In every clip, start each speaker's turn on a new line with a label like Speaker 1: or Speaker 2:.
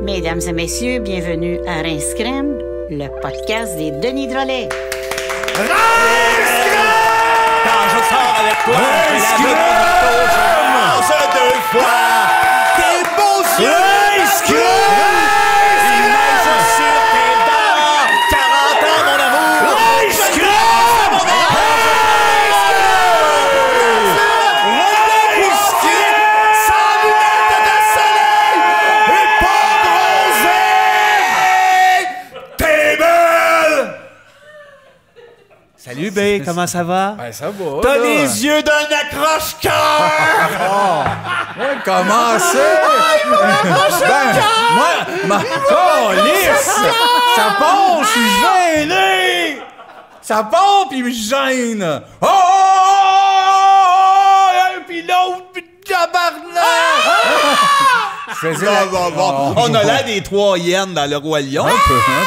Speaker 1: Mesdames et messieurs, bienvenue à Rince Crème, le podcast des Denis Drolet.
Speaker 2: Rince Crème!
Speaker 3: Quand je sors avec toi,
Speaker 2: je lance 2 fois tes beaux yeux!
Speaker 3: Rince Crème!
Speaker 2: Il neige sur tes dents! 40 ans, mon amour!
Speaker 3: Rince Crème!
Speaker 2: Salut, B, comment ça va?
Speaker 3: Ben, ça va.
Speaker 2: T'as
Speaker 3: là.
Speaker 2: les yeux d'un accroche-cœur!
Speaker 3: Ouais, comment ça? Moi, lisse! Ça part, je suis gêné! Ça part, puis il me gêne! Oh! Puis l'autre, puis tabarnak!
Speaker 2: On a l'air des 3 hyènes dans le Roi Lion.
Speaker 3: Un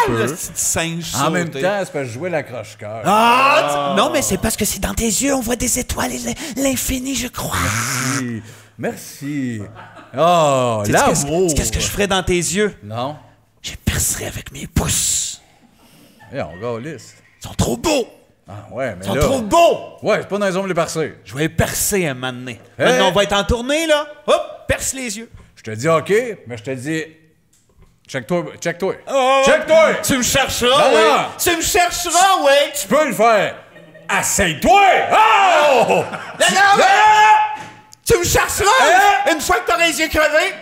Speaker 3: peu.
Speaker 2: Le petit singe
Speaker 3: En même
Speaker 2: sauté.
Speaker 3: temps, c'est parce que je jouais l'accroche-cœur.
Speaker 2: Non, mais c'est parce que c'est dans tes yeux, on voit des étoiles et l'infini, je crois.
Speaker 3: Merci. Oh, l'amour!
Speaker 2: Qu'est-ce que je ferais dans tes yeux?
Speaker 3: Non.
Speaker 2: Je percerais avec mes pouces.
Speaker 3: Eh, on galisse.
Speaker 2: Ils sont trop beaux!
Speaker 3: Ah, ouais, mais
Speaker 2: Ils sont
Speaker 3: là...
Speaker 2: trop beaux!
Speaker 3: Ouais, c'est pas dans les ombres les percés.
Speaker 2: Je vais les percer un moment donné.
Speaker 3: Hey!
Speaker 2: Maintenant, on va être en tournée, là. Hop, perce les yeux.
Speaker 3: Je te dis OK, mais je te dis... Check-toi.
Speaker 2: Oh,
Speaker 3: Check-toi!
Speaker 2: Tu me chercheras,
Speaker 3: Non,
Speaker 2: oui.
Speaker 3: non.
Speaker 2: Tu me chercheras, oui.
Speaker 3: Tu peux le faire! Essaye-toi! Oh!
Speaker 2: Non, tu me chercheras
Speaker 3: Hein?
Speaker 2: une fois que t'auras les yeux crevés.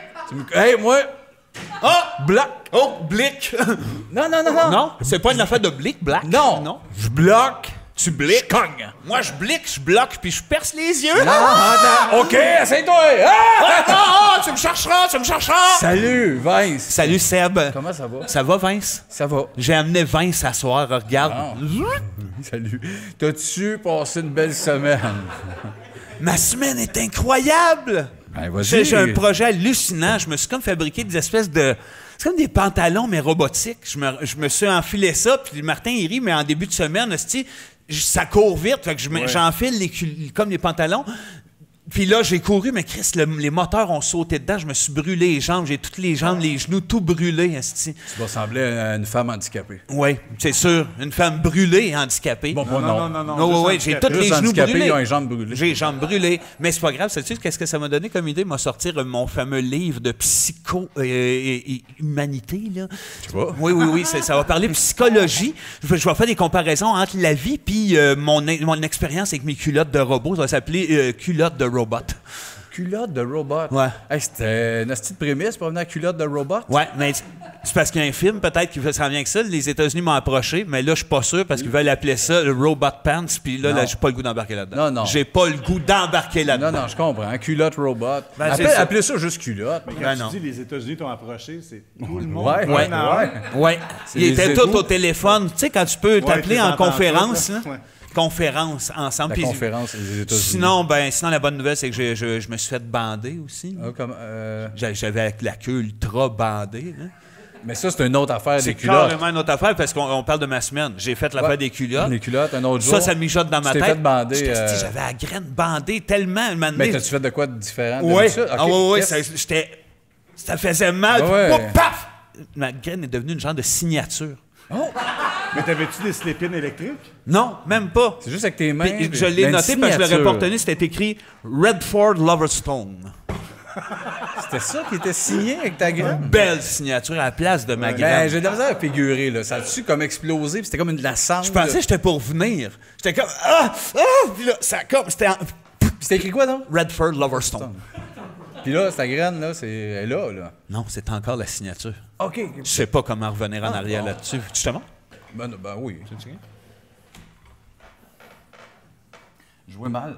Speaker 3: Hey, moi...
Speaker 2: Ah!
Speaker 3: Black!
Speaker 2: Oh, blick.
Speaker 3: Non.
Speaker 2: Non, c'est pas une affaire de blick, black.
Speaker 3: Non!
Speaker 2: Non.
Speaker 3: Je bloque!
Speaker 2: Tu bliques.
Speaker 3: Je cogne!
Speaker 2: Moi, je blique, je bloque, puis je perce les yeux.
Speaker 3: Attends! OK, essaye-toi! Ah!
Speaker 2: Tu me chercheras.
Speaker 3: Salut, Vince!
Speaker 2: Salut, Seb.
Speaker 3: Comment ça va?
Speaker 2: Ça va, Vince?
Speaker 3: Ça va.
Speaker 2: J'ai amené Vince à soir, regarde.
Speaker 3: Salut. T'as-tu passé une belle semaine?
Speaker 2: Ma semaine est incroyable.
Speaker 3: Ben, vas-y.
Speaker 2: J'ai un projet hallucinant. Je me suis comme fabriqué des espèces de... C'est comme des pantalons, mais robotiques. Je me suis enfilé ça, puis Martin, il rit, mais en début de semaine, ça court vite. Fait que j'enfile comme les pantalons. Puis là, j'ai couru, mais Chris, les moteurs ont sauté dedans. Je me suis brûlé les jambes. J'ai toutes les jambes, les genoux, tout brûlé, esti.
Speaker 3: Tu vas ressembler à une femme handicapée.
Speaker 2: Oui, c'est sûr. Une femme brûlée et handicapée.
Speaker 3: Bon, moi, non.
Speaker 2: Oui, j'ai tous les
Speaker 3: Juste
Speaker 2: genoux
Speaker 3: handicapés,
Speaker 2: brûlés.
Speaker 3: ils ont les jambes brûlées.
Speaker 2: J'ai les jambes brûlées. Mais c'est pas grave. Sais-tu qu'est-ce que ça m'a donné comme idée? M'a sortir mon fameux livre de psycho-humanité, là.
Speaker 3: Tu vois?
Speaker 2: Oui. Ça va parler psychologie. Je vais faire des comparaisons entre la vie puis mon expérience avec mes culottes de robot. Ça va s'appeler culottes de robot.
Speaker 3: Culotte de robot.
Speaker 2: Ouais.
Speaker 3: Hey, c'était une petite prémisse pour venir à culotte de robot.
Speaker 2: Ouais, mais c'est parce qu'il y a un film peut-être qui s'en vient avec ça. Les États-Unis m'ont approché, mais là, je suis pas sûr parce qu'ils veulent appeler ça le Robot Pants, puis là, j'ai pas le goût d'embarquer là-dedans.
Speaker 3: Non.
Speaker 2: J'ai pas le goût d'embarquer là-dedans.
Speaker 3: Non, je comprends. Culotte robot.
Speaker 2: Ben, c'est ça.
Speaker 3: Appelez ça juste culotte.
Speaker 4: Quand
Speaker 2: Ben
Speaker 4: tu
Speaker 2: non.
Speaker 4: dis les États-Unis t'ont approché, c'est tout le monde.
Speaker 3: Ouais.
Speaker 2: Ouais.
Speaker 3: C'est
Speaker 2: Ils
Speaker 3: les
Speaker 2: étaient
Speaker 3: égouts.
Speaker 2: tous au téléphone. Tu sais, quand tu peux t'appeler
Speaker 4: tes
Speaker 2: en
Speaker 4: ententes,
Speaker 2: conférence,
Speaker 4: là.
Speaker 2: là.
Speaker 4: Ouais.
Speaker 2: Conférence ensemble.
Speaker 3: La
Speaker 2: Puis
Speaker 3: conférence des États-Unis.
Speaker 2: sinon, la bonne nouvelle, c'est que je me suis fait bander aussi.
Speaker 3: Ah,
Speaker 2: J'avais la queue ultra bandée. Là.
Speaker 3: Mais ça, c'est une autre affaire
Speaker 2: C'est
Speaker 3: des culottes.
Speaker 2: carrément une autre affaire parce qu'on parle de ma semaine. J'ai fait l'affaire des culottes.
Speaker 3: Les culottes, un autre jour.
Speaker 2: Ça mijote dans ma
Speaker 3: Tu
Speaker 2: tête.
Speaker 3: t'es fait bander.
Speaker 2: J'avais la graine bandée tellement. un moment
Speaker 3: Mais
Speaker 2: donné.
Speaker 3: t'as-tu fait de quoi de différent?
Speaker 2: Oui.
Speaker 3: d'habitude? Ok. Yes.
Speaker 2: Ça faisait mal.
Speaker 3: Ouais.
Speaker 2: Oh, paf! Ma graine est devenue une genre de signature.
Speaker 4: Mais t'avais-tu des slip-ins électriques?
Speaker 2: Non, même pas.
Speaker 3: C'est juste avec tes mains.
Speaker 2: Puis je l'ai noté parce que je l'aurais pas retenu. C'était écrit Redford Loverstone.
Speaker 3: C'était ça qui était signé avec ta graine?
Speaker 2: Belle signature à la place de ma
Speaker 3: Ben,
Speaker 2: graine.
Speaker 3: j'ai de la misère à figurer, là. Ça a-tu comme explosé, puis c'était comme de la cendre.
Speaker 2: Je pensais que j'étais pour venir. J'étais comme puis là, ça comme c'était
Speaker 3: C'était écrit quoi, donc?
Speaker 2: Redford Loverstone.
Speaker 3: Puis là, ta graine, là, elle est là.
Speaker 2: Non, c'est encore la signature.
Speaker 3: OK.
Speaker 2: Je sais pas comment revenir en arrière là-dessus. Justement.
Speaker 3: Ben oui. Je vois mal.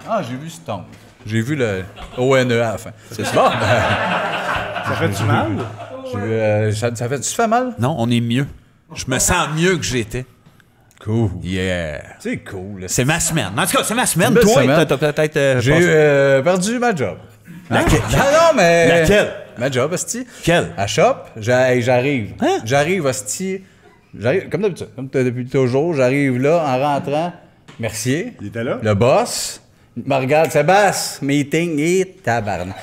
Speaker 3: Ah, j'ai vu Stone. J'ai vu le ONE à la fin. C'est ça?
Speaker 4: Ça fait-tu mal?
Speaker 3: Ça fait-tu fait mal?
Speaker 2: Non, on est mieux. Je me sens mieux que j'étais.
Speaker 3: Cool.
Speaker 2: Yeah.
Speaker 3: C'est cool.
Speaker 2: C'est ma semaine. En tout cas, c'est ma semaine.
Speaker 3: Belle
Speaker 2: Toi,
Speaker 3: semaine.
Speaker 2: t'as peut-être...
Speaker 3: J'ai perdu ma job.
Speaker 2: Laquelle?
Speaker 3: Non, mais...
Speaker 2: Laquelle?
Speaker 3: Ma job, hostie.
Speaker 2: Quelle?
Speaker 3: À Shop, j'arrive.
Speaker 2: Hein?
Speaker 3: J'arrive, hostie. J'arrive, comme d'habitude, comme depuis toujours, j'arrive là, en rentrant. Mercier.
Speaker 4: Il était là?
Speaker 3: Le boss. Me regarde, Sébastien, meeting et tabarnak.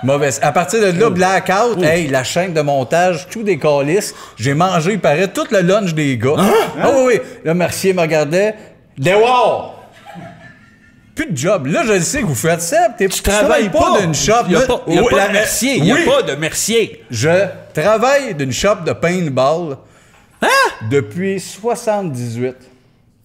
Speaker 3: Mauvaise. À partir de là, blackout, hey, la chaîne de montage, tout des calices. J'ai mangé, il paraît, tout le lunch des gars. Ah oui, oui. Là, Mercier me regardait. Dehors! Plus de job. Là, je le sais que vous faites ça. Tu
Speaker 2: travailles pas
Speaker 3: d'une shop.
Speaker 2: Il n'y a pas,
Speaker 3: Oui,
Speaker 2: de Mercier. Il n'y a pas de Mercier.
Speaker 3: Je travaille d'une shop de paintball depuis 78.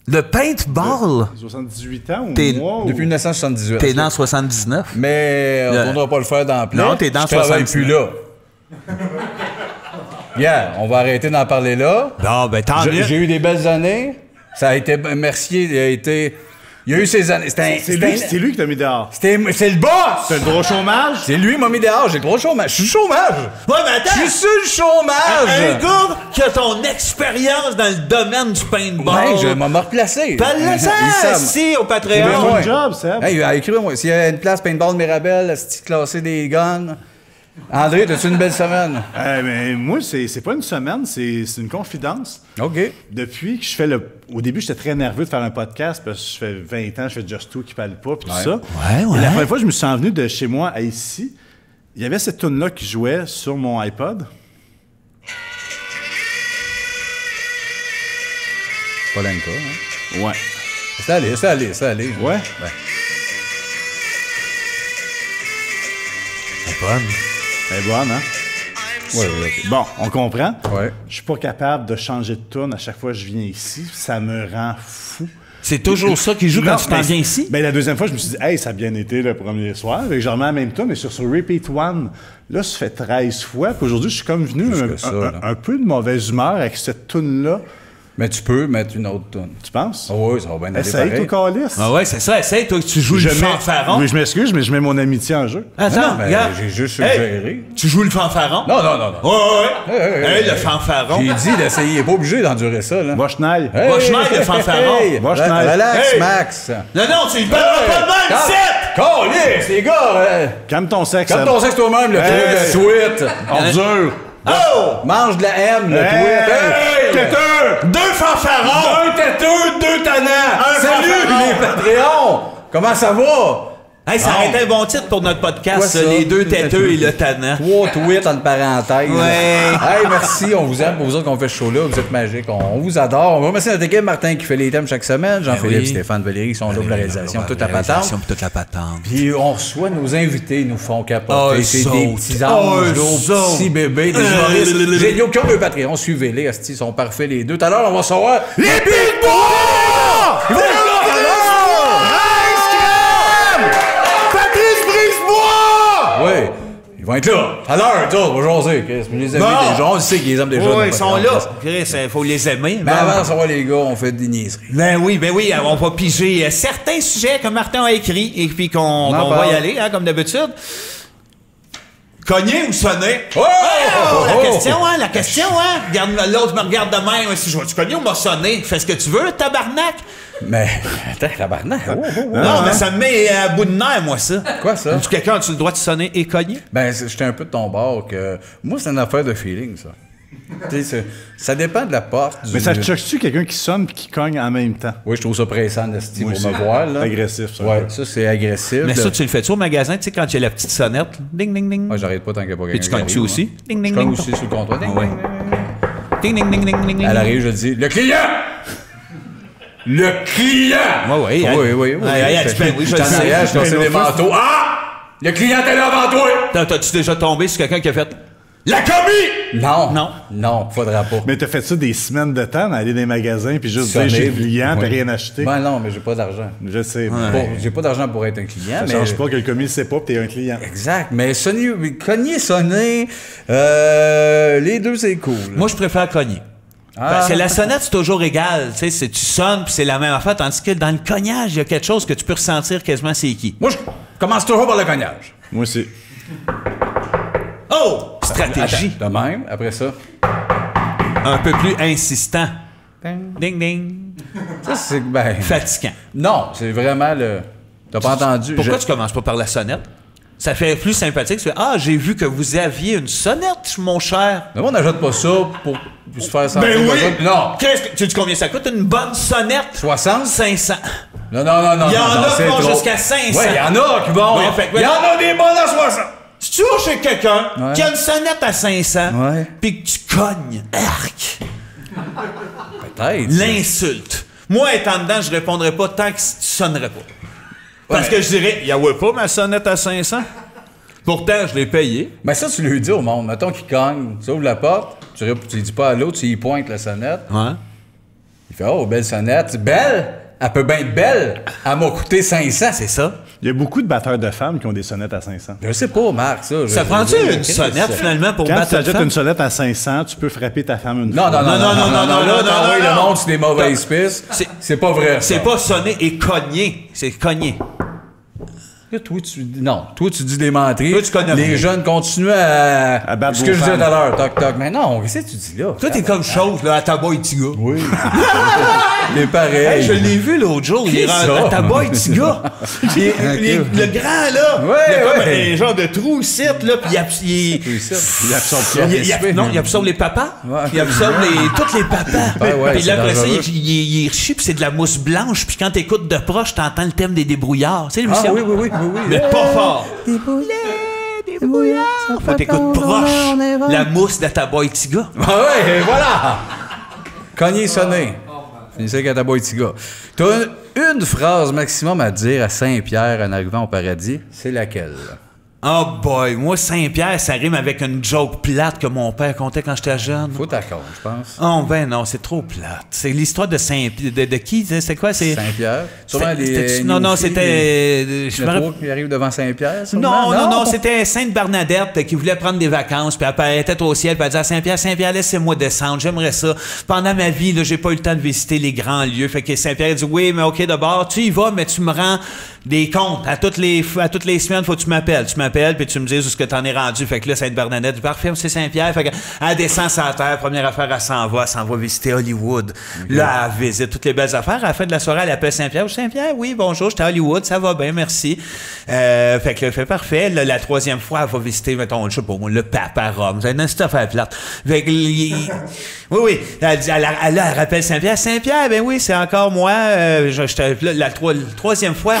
Speaker 2: Le paintball?
Speaker 4: 78 ans ou
Speaker 2: T'es-
Speaker 4: moi? ou-
Speaker 3: Depuis 1978.
Speaker 2: T'es dans 79.
Speaker 3: Mais on ne va pas le faire dans plein.
Speaker 2: Non, t'es dans
Speaker 3: Je travaille
Speaker 2: 79.
Speaker 3: plus là. On va arrêter d'en parler là.
Speaker 2: Non, ben tant mieux.
Speaker 3: J'ai eu des belles années. Ça a été... Mercier, il a été... Il a eu ses années.
Speaker 4: C'est lui qui t'a mis dehors.
Speaker 3: C'est le boss!
Speaker 4: T'as le droit au chômage?
Speaker 3: C'est lui qui m'a mis dehors. J'ai le droit au chômage. Je suis chômage.
Speaker 2: Ouais, mais attends!
Speaker 3: Je suis sur le chômage.
Speaker 2: Un gars qui a ton expérience dans le domaine du paintball.
Speaker 3: Ouais, je vais me replacer.
Speaker 2: Parle-le ça,
Speaker 3: Ils savent.
Speaker 2: si, au
Speaker 4: Fais
Speaker 2: Patreon.
Speaker 4: ton job, Seb.
Speaker 3: Hey, écrivez-moi. S'il y a une place paintball Mirabel, est-ce classé des guns? André, t'as-tu une belle semaine?
Speaker 4: Mais moi, c'est pas une semaine, c'est une confidence.
Speaker 3: OK.
Speaker 4: Depuis que je fais Au début, j'étais très nerveux de faire un podcast parce que je fais 20 ans, je fais Just Two qui parle pas, puis tout ça.
Speaker 2: Ouais.
Speaker 4: Et la première fois que je me suis envenu de chez moi à ici, il y avait cette tune-là qui jouait sur mon iPod.
Speaker 3: Polenka, hein?
Speaker 4: Ouais.
Speaker 3: C'est allé.
Speaker 4: Ouais?
Speaker 2: C'est bonne.
Speaker 4: Elle est bonne, hein?
Speaker 3: Ouais, OK.
Speaker 4: Bon, on comprend.
Speaker 3: Ouais.
Speaker 4: Je suis pas capable de changer de tune à chaque fois que je viens ici. Ça me rend fou.
Speaker 2: C'est toujours ça qui joue quand
Speaker 4: Non,
Speaker 2: tu t'en viens ici?
Speaker 4: Ben, la deuxième fois, je me suis dit, hey, ça a bien été le premier soir. Fait que je remets la même tune, mais sur Repeat One. Là, ça fait 13 fois. Puis aujourd'hui, je suis comme venu un peu de mauvaise humeur avec cette tune-là.
Speaker 3: Mais tu peux mettre une autre tune.
Speaker 4: Tu penses?
Speaker 3: Ah oui, ça va bien aller
Speaker 4: Essaye,
Speaker 3: pareil.
Speaker 4: toi, Calis.
Speaker 2: Ah ouais, c'est ça. Essaye, toi, que tu joues le fanfaron.
Speaker 4: Oui, je m'excuse, mais je mets mon amitié en jeu.
Speaker 2: Attends,
Speaker 3: Non, mais
Speaker 2: regarde.
Speaker 3: j'ai juste
Speaker 2: Hey,
Speaker 3: suggéré.
Speaker 2: tu joues le fanfaron?
Speaker 3: Non.
Speaker 2: Ouais.
Speaker 3: Hey,
Speaker 2: Le fanfaron.
Speaker 3: J'ai dit d'essayer. Il n'est pas obligé d'endurer ça, là.
Speaker 4: Va, Schneil.
Speaker 3: Hey,
Speaker 2: Va, Schneid, le fanfaron.
Speaker 3: Va,
Speaker 4: Schneid.
Speaker 3: Relax,
Speaker 2: Hey.
Speaker 3: Max.
Speaker 2: Non, tu ne parleras pas de même, c'est!
Speaker 3: Calisse, les gars!
Speaker 4: Calme ton sexe.
Speaker 3: Comme ton sexe toi-même, le
Speaker 4: Hey.
Speaker 3: tweet.
Speaker 4: Ordure.
Speaker 2: Oh!
Speaker 3: Mange de la M, le tweet.
Speaker 2: Hey!
Speaker 3: Têteux!
Speaker 2: Deux fanfarons!
Speaker 3: Un têteux, deux tannants!
Speaker 2: Un
Speaker 3: Salut,
Speaker 2: fanfaron.
Speaker 3: les Patreons! Comment ça va?
Speaker 2: Hey, ça aurait été un bon titre pour notre podcast,
Speaker 3: Quoi,
Speaker 2: ça,
Speaker 3: ça?
Speaker 2: les deux têteux et le tannant.
Speaker 3: 3 tweets entre parenthèses.
Speaker 2: Ouais.
Speaker 3: Hey, merci, on vous aime pour vous autres qu'on fait ce show-là. Vous êtes magiques, on vous adore. On va remercier notre équipe, Martin qui fait les thèmes chaque semaine, Jean-Philippe,
Speaker 2: oui.
Speaker 3: Stéphane, Valérie, qui sont là pour la réalisation, toute la patente.
Speaker 2: toute la patente.
Speaker 3: Puis on reçoit nos invités, ils nous font capoter.
Speaker 2: Oh,
Speaker 3: C'est
Speaker 2: saute.
Speaker 3: des petits anges,
Speaker 2: Oh,
Speaker 3: des
Speaker 2: saute.
Speaker 3: petits bébés, des humoristes géniaux qui ont le Patreon. Suivez-les, asti, ils sont parfaits les deux. Tout à l'heure, on va savoir les Big Boys! Ils vont être là, Patrice Brisebois! Oui, ils vont être là. À l'heure, tu on va jaser. Chris. Puis les amis
Speaker 2: Bon.
Speaker 3: des gens, on sait qu'ils aiment déjà.
Speaker 2: Oui,
Speaker 3: notre
Speaker 2: ils sont
Speaker 3: Patreon.
Speaker 2: là. Chris, il faut les aimer.
Speaker 3: Mais avant de savoir les gars, on fait des niaiseries.
Speaker 2: Ben oui, on va piger certains sujets que Martin a écrits et puis qu'on va
Speaker 3: parle.
Speaker 2: y aller, hein, comme d'habitude. Cogner ou sonner?
Speaker 3: Oh!
Speaker 2: La question, hein? Regarde, l'autre me regarde de même. Si je vais-tu cogner ou m'a sonné? Fais ce que tu veux, tabarnak.
Speaker 3: Mais, attends, tabarnak.
Speaker 2: Non, mais ça me met à bout de nerfs, moi, ça.
Speaker 3: Quoi, ça?
Speaker 2: Tu quelqu'un as-tu le droit de sonner et cogner?
Speaker 3: Ben, j'étais un peu de ton bord que. Moi, c'est une affaire de feeling, ça. Tu sais, ça dépend de la porte.
Speaker 4: Mais ça te choque-tu quelqu'un qui sonne et qui cogne en même temps?
Speaker 3: Oui, je trouve ça pressant d'esti
Speaker 4: Moi
Speaker 3: pour me
Speaker 4: aussi.
Speaker 3: voir, là.
Speaker 4: C'est agressif, ça.
Speaker 3: Ouais, ça, c'est agressif.
Speaker 2: Mais ça, tu le fais-tu au magasin, tu sais, quand il y a la petite sonnette? Ding, ding, ding.
Speaker 3: Moi, j'arrête pas tant qu'il n'y a pas quelqu'un.
Speaker 2: tu
Speaker 3: qui
Speaker 2: cognes-tu
Speaker 3: arrive,
Speaker 2: aussi?
Speaker 3: moi.
Speaker 2: Ding, ding,
Speaker 3: Je cogne
Speaker 2: ding.
Speaker 3: aussi sur le comptoir. Ding,
Speaker 2: Ah ouais. Ding, ding, ding, ding, ding, ding.
Speaker 3: Elle arrive, je dis le client! Le client!
Speaker 2: Oui.
Speaker 3: Oui.
Speaker 2: Oui, je
Speaker 3: J'en
Speaker 2: le sais.
Speaker 3: arrière, je dansais des manteaux. Ah! Le client est là avant toi!
Speaker 2: T'as-tu déjà tombé sur quelqu'un qui a fait la commis?
Speaker 3: Non. Non, faudra pas.
Speaker 4: Mais t'as fait ça des semaines de temps, d'aller dans les magasins puis juste
Speaker 3: Sonner,
Speaker 4: dire j'ai le client
Speaker 3: oui.
Speaker 4: puis rien acheter.
Speaker 3: Ben non, mais j'ai pas d'argent.
Speaker 4: Je sais.
Speaker 3: Bon, j'ai pas d'argent pour être un client,
Speaker 4: Ça
Speaker 3: mais.
Speaker 4: change pas que le commis le sait pas puis t'es un client.
Speaker 3: Exact, mais cogner, sonner, les deux, c'est cool.
Speaker 2: Moi, je préfère cogner. Parce que la sonnette, c'est toujours égal. Tu sais, tu sonnes, puis c'est la même affaire. Tandis que dans le cognage, il y a quelque chose que tu peux ressentir quasiment c'est qui.
Speaker 3: Moi, je commence toujours par le cognage.
Speaker 4: Moi aussi.
Speaker 2: Oh! Stratégie.
Speaker 3: Attends, de même, après ça.
Speaker 2: Un peu plus insistant. Ding, ding.
Speaker 3: Ça, c'est... Ben...
Speaker 2: Fatigant.
Speaker 3: Non, c'est vraiment le... T'as pas entendu?
Speaker 2: Pourquoi tu commences pas par la sonnette? Ça fait plus sympathique. Tu fais, ah, j'ai vu que vous aviez une sonnette, mon cher.
Speaker 3: Mais moi, on n'ajoute pas ça pour se faire sentir...
Speaker 2: Ben oui!
Speaker 3: Non!
Speaker 2: Qu'est-ce que... Tu sais combien ça coûte, une bonne sonnette?
Speaker 3: 60?
Speaker 2: 500.
Speaker 3: Non.
Speaker 2: Il y en a qui vont jusqu'à 500.
Speaker 3: Oui, il y en a qui vont.
Speaker 2: Bon,
Speaker 3: Il y en a des bonnes à 60.
Speaker 2: Si tu vas chez quelqu'un qui a une sonnette à 500, puis que tu cognes, arc,
Speaker 3: peut-être.
Speaker 2: l'insulte. Moi, étant dedans, je répondrais pas tant que tu sonnerais pas. Parce que je dirais, il y a pas ma sonnette à 500. Pourtant, je l'ai payé.
Speaker 3: Mais ça, tu lui dis au monde. Mettons qu'il cogne, tu ouvres la porte, tu lui dis pas à l'autre, tu y pointes la sonnette.
Speaker 2: Ouais.
Speaker 3: Il fait, oh, belle sonnette. Belle? Elle peut bien être belle. Elle m'a coûté 500.
Speaker 2: C'est ça.
Speaker 4: Il y a beaucoup de batteurs de femmes qui ont des sonnettes à 500.
Speaker 3: Je sais pas, Marc, ça.
Speaker 2: Ça prend-tu une sonnette, finalement, pour
Speaker 4: Quand
Speaker 2: battre
Speaker 4: tu
Speaker 2: une
Speaker 4: achètes
Speaker 2: femme?
Speaker 4: une sonnette à 500, tu peux frapper ta femme une fois.
Speaker 3: Non. Là, le monde, c'est des mauvaises pistes. C'est pas vrai.
Speaker 2: C'est pas sonner et cogner. C'est cogner.
Speaker 3: Là, toi, tu dis des menteries.
Speaker 2: Toi, tu connais
Speaker 3: Les
Speaker 2: rien.
Speaker 3: jeunes continuent à
Speaker 4: battre
Speaker 3: ce que
Speaker 4: vos
Speaker 3: je disais
Speaker 4: femmes.
Speaker 3: tout à l'heure. Toc, toc. Mais non, qu'est-ce que tu dis là?
Speaker 2: Toi, t'es comme chose, là, à Taboy Tiga.
Speaker 3: Oui. C'est pareil.
Speaker 2: Hey, je l'ai vu l'autre jour, il est rendu
Speaker 3: ça?
Speaker 2: à Taboy Tiga. Le grand, là,
Speaker 3: Ouais,
Speaker 2: il y a comme
Speaker 3: ouais.
Speaker 2: un genre de trou ici, là, puis il
Speaker 4: absorbe quoi?
Speaker 2: il absorbe les papas.
Speaker 3: Ouais.
Speaker 2: Il absorbe tous les papas.
Speaker 3: Ouais,
Speaker 2: Puis là,
Speaker 3: c'est
Speaker 2: après ça,
Speaker 3: dangereux.
Speaker 2: il est reçu, puis c'est de la mousse blanche. Puis quand t'écoutes de proche, t'entends le thème des débrouillards. Tu sais, l'émission?
Speaker 3: Ah oui.
Speaker 2: Mais pas fort. Faut t'écoutes proche. La mousse de Taboy Tiga.
Speaker 3: Ah ouais, et voilà! Cogner, sonner. Finissez avec ta boy tiga. T'as une phrase maximum à dire à Saint-Pierre en arrivant au paradis. C'est laquelle?
Speaker 2: Oh boy, moi, Saint-Pierre, ça rime avec une joke plate que mon père contait quand j'étais jeune.
Speaker 3: Faut ta compte, je pense.
Speaker 2: Oh ben non, c'est trop plate. C'est l'histoire de de qui? C'est quoi? C'est
Speaker 3: Saint-Pierre. Sûrement
Speaker 2: c'était- Non, c'était... je me
Speaker 3: Le
Speaker 2: rappelle-
Speaker 3: trou qui arrive devant Saint-Pierre, sûrement?
Speaker 2: Non, c'était Sainte Bernadette qui voulait prendre des vacances, puis elle était au ciel, puis elle disait à Saint-Pierre, laissez-moi descendre, j'aimerais ça. Pendant ma vie, là, j'ai pas eu le temps de visiter les grands lieux. Fait que Saint-Pierre dit, oui, mais OK, d'abord, tu y vas, mais tu me rends des comptes. À toutes les semaines, faut que tu m'appelles. Tu m'appelles, puis tu me dises où ce que t'en es rendu. Fait que là, Sainte Bernadette dit, parfait, c'est Saint-Pierre. Fait qu'elle descend sur la terre, première affaire, elle s'en va visiter Hollywood. Okay. Là, elle visite toutes les belles affaires. À la fin de la soirée, elle appelle Saint-Pierre. Saint-Pierre, oui, bonjour, j'étais à Hollywood, ça va bien, merci. Fait que fait parfait. Là, la troisième fois, elle va visiter, mettons, je sais pas moi, le Papa Rome. C'est une affaire plate. Fait que, oui. Elle rappelle Saint-Pierre. Saint-Pierre, ben oui, c'est encore moi. La troisième fois.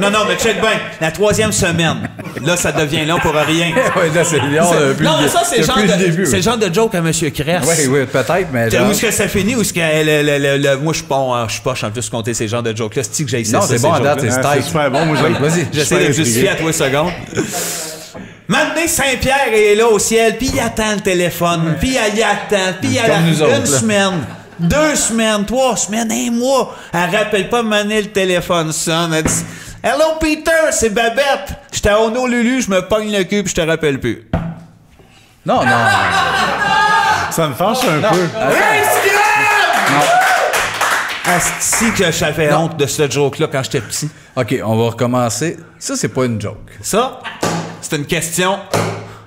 Speaker 2: Non, mais check bien. La troisième semaine. Là, ça devient long pour rien.
Speaker 3: Oui, là, c'est long depuis
Speaker 2: non, mais ça, c'est le
Speaker 3: début.
Speaker 2: C'est le genre de joke à M. Kress.
Speaker 3: Oui, peut-être, mais
Speaker 2: Où est-ce que ça finit? Où est-ce que moi, je suis poche en plus compter ces genres de jokes-là. C'est-tu que j'ai essayé
Speaker 3: non,
Speaker 2: ça?
Speaker 3: c'est bon, à date, c'est
Speaker 4: C'est super bon. Moi,
Speaker 3: vas-y.
Speaker 2: J'essaie de me justifier à 3 secondes. Maintenant, Saint-Pierre est là au ciel, puis il attend le téléphone, puis il attend, puis il a une semaine, 2 semaines, 3 semaines, 1 mois. Elle rappelle pas mener le téléphone sonne. Elle dit « Hello Peter, c'est Babette. J'étais à Honolulu, je me pogne le cul, puis je te rappelle plus. »
Speaker 3: Non.
Speaker 4: Ça me fâche un peu.
Speaker 2: Asti que j'avais honte de ce joke-là quand j'étais petit.
Speaker 3: OK, on va recommencer. Ça, c'est pas une joke.
Speaker 2: Ça, c'est une question